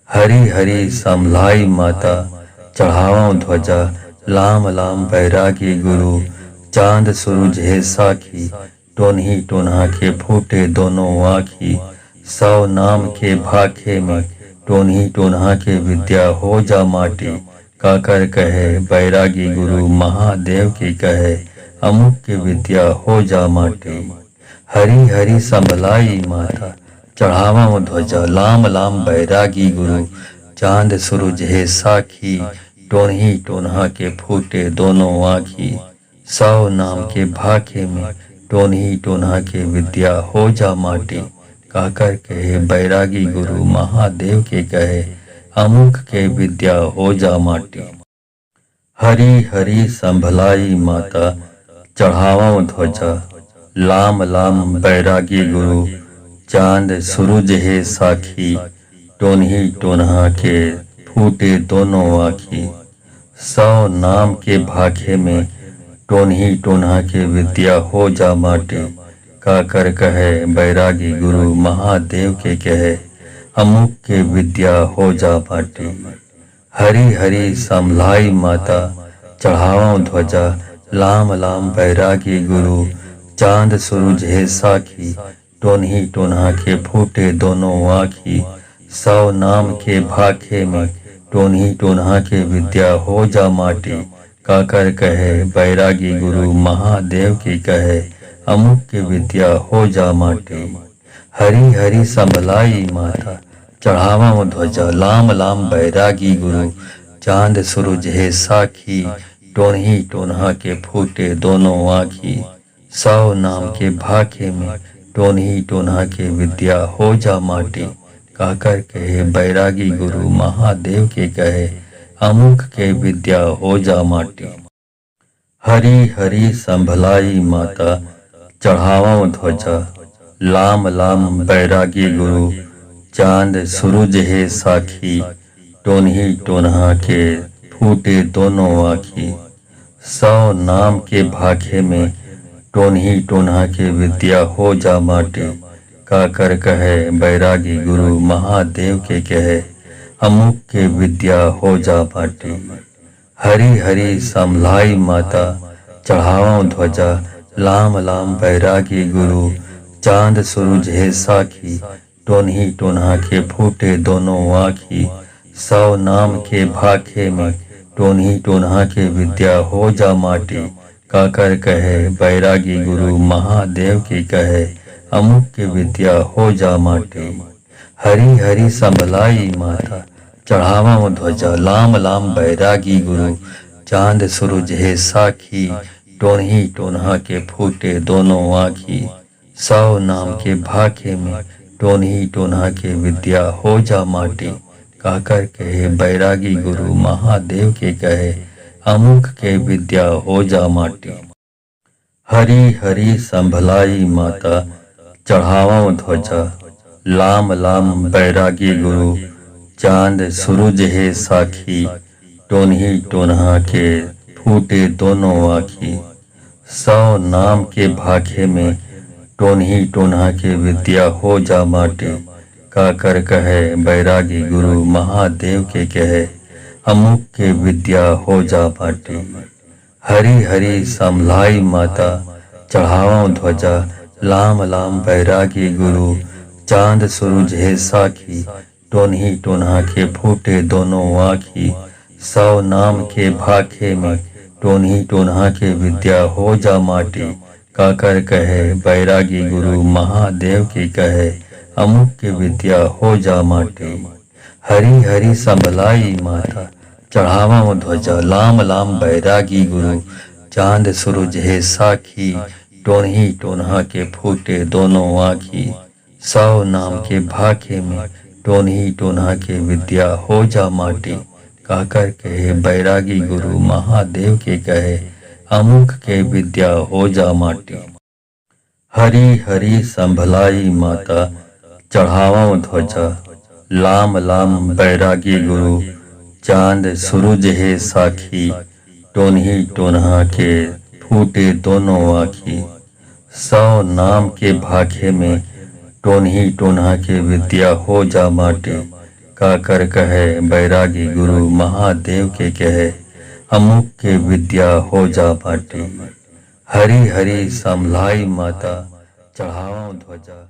हरी हरी संभलाई माता चढ़ावा ध्वजा, लाम लाम बैरागी गुरु, चांद सूरज है साखी, टोनही टोनहा के फूटे दोनों आँखी। 100 नाम के भाखे में टोनही टोनहा के विद्या हो जा माटी। कहकर कहे बैरागी गुरु महादेव की कहे, अमुक की विद्या हो जा माटी। हरी हरी संभलाई माता चढ़ावा ध्वजा, लाम लाम बैरागी गुरु, चांद सूरज है साखी, टोनही टोनहा के फूटे दोनों आँखी। 100 नाम के भाखे में टोनही टोनहा के विद्या हो जा माटी। कहकर कहे बैरागी गुरु महादेव के कहे, अमुक के विद्या हो जा माटी। हरी हरी संभलाई माता चढ़ावा ध्वजा, लाम लाम बैरागी गुरु, चांद सूरज है साखी, टोनही टोनहा के फूटे दोनों आँखी। 100 नाम के भाखे में टोनही टोनहा के विद्या हो जा माटी। कहकर कहे बैरागी गुरु महादेव के कहे, अमुक के विद्या हो जा माटी। हरी हरी संभलाई माता चढ़ावा ध्वजा, लाम लाम बैरागी गुरु, चांद सूरज है साखी, टोनही टोनहा के फूटे दोनों आँखी। 100 नाम के भाखे में टोनही टोनहा के विद्या हो जा माटी। कहकर कहे बैरागी गुरु महादेव की कहे, अमुक की विद्या हो जा माटी। हरी हरी संभलाई माता चढ़ावा ध्वजा, लाम लाम बैरागी गुरु, चांद सूरज है साखी, टोनही टोनहा के फूटे दोनों आँखी। 100 नाम के भाखे में टोनही टोनहा के विद्या हो जा माटी। कहकर कहे बैरागी गुरु महादेव के कहे, अमुक के विद्या हो जा माटी। हरी हरी संभलाई माता चढ़ावा ध्वजा, लाम लाम बैरागी गुरु, चांद सूरज है साखी, टोनही टोनहा के फूटे दोनों आँखी। 100 नाम के भाखे में टोनही टोनहा के विद्या हो जा माटी। कहकर कहे बैरागी गुरु महादेव के कहे, अमुक के विद्या हो जा माटी। हरी हरी संभलाई माता चढ़ावा ध्वजा, लाम लाम बैरागी गुरु, चांद सूरज है साखी, टोनही टोनहा के फूटे दोनों आँखी। 100 नाम के भाखे में टोन्ही टोन्हा के विद्या हो जा माटी, काकर कहे बैरागी गुरु महादेव की कहे, अमुक की विद्या हो जा माटी। हरी हरी संभलाई माता, चढ़ावा ध्वजा लाम लाम बैरागी गुरु, चांद सूरज है साखी, टोन्ही टोन्हा के फूटे दोनों आँखी। 100 नाम के भाखे में टोन्ही टोन्हा के विद्या हो जा माटी, काकर कहे बैरागी गुरु महादेव के कहे, अमुक के विद्या हो जा माटी। हरी हरी संभलाई माता, चढ़ावा ध्वजा लाम लाम बैरागी गुरु, चांद सूरज है साखी, टोन्ही टोन्हा के फूटे दोनों आँखी। 100 नाम के भाखे में टोन्ही टोन्हा के विद्या हो जा माटी, काकर कहे बैरागी गुरु महादेव के कहे, अमुक के विद्या हो जा माटी। हरी हरी संभलाई माता, चढ़ावा ध्वजा लाम लाम बैरागी गुरु, चांद सूरज है साखी, टोन्ही टोन्हा के फूटे दोनों आँखी। 100 नाम के भाखे में टोन्ही टोन्हा के विद्या हो जा माटी, काकर कहे बैरागी गुरु महादेव की कहे, अमुक की विद्या हो जा माटी। हरी हरी संभलाई माता, चढ़ावा ध्वजा लाम लाम बैरागी गुरु, चांद सूरज है साखी, टोन्ही टोन्हा के फूटे दोनों आँखी। 100 नाम के भाखे में टोन्ही टोन्हा के विद्या हो जा माटी, काकर कहे बैरागी गुरु महादेव के कहे, अमुक के विद्या हो जा माटी। हरी हरी संभलाई माता, चढ़ावा ध्वजा लाम लाम बैरागी गुरु, चांद सूरज है साखी, टोन्ही टोन्हा के फूटे दोनों आँखी। 100 नाम के भाखे में टोन्ही टोन्हा के विद्या हो जा माटी, काकर कहे बैरागी गुरु महादेव के कहे, अमुक के विद्या हो जा माटी। हरी हरी संभलाई माता, चढ़ावा ध्वजा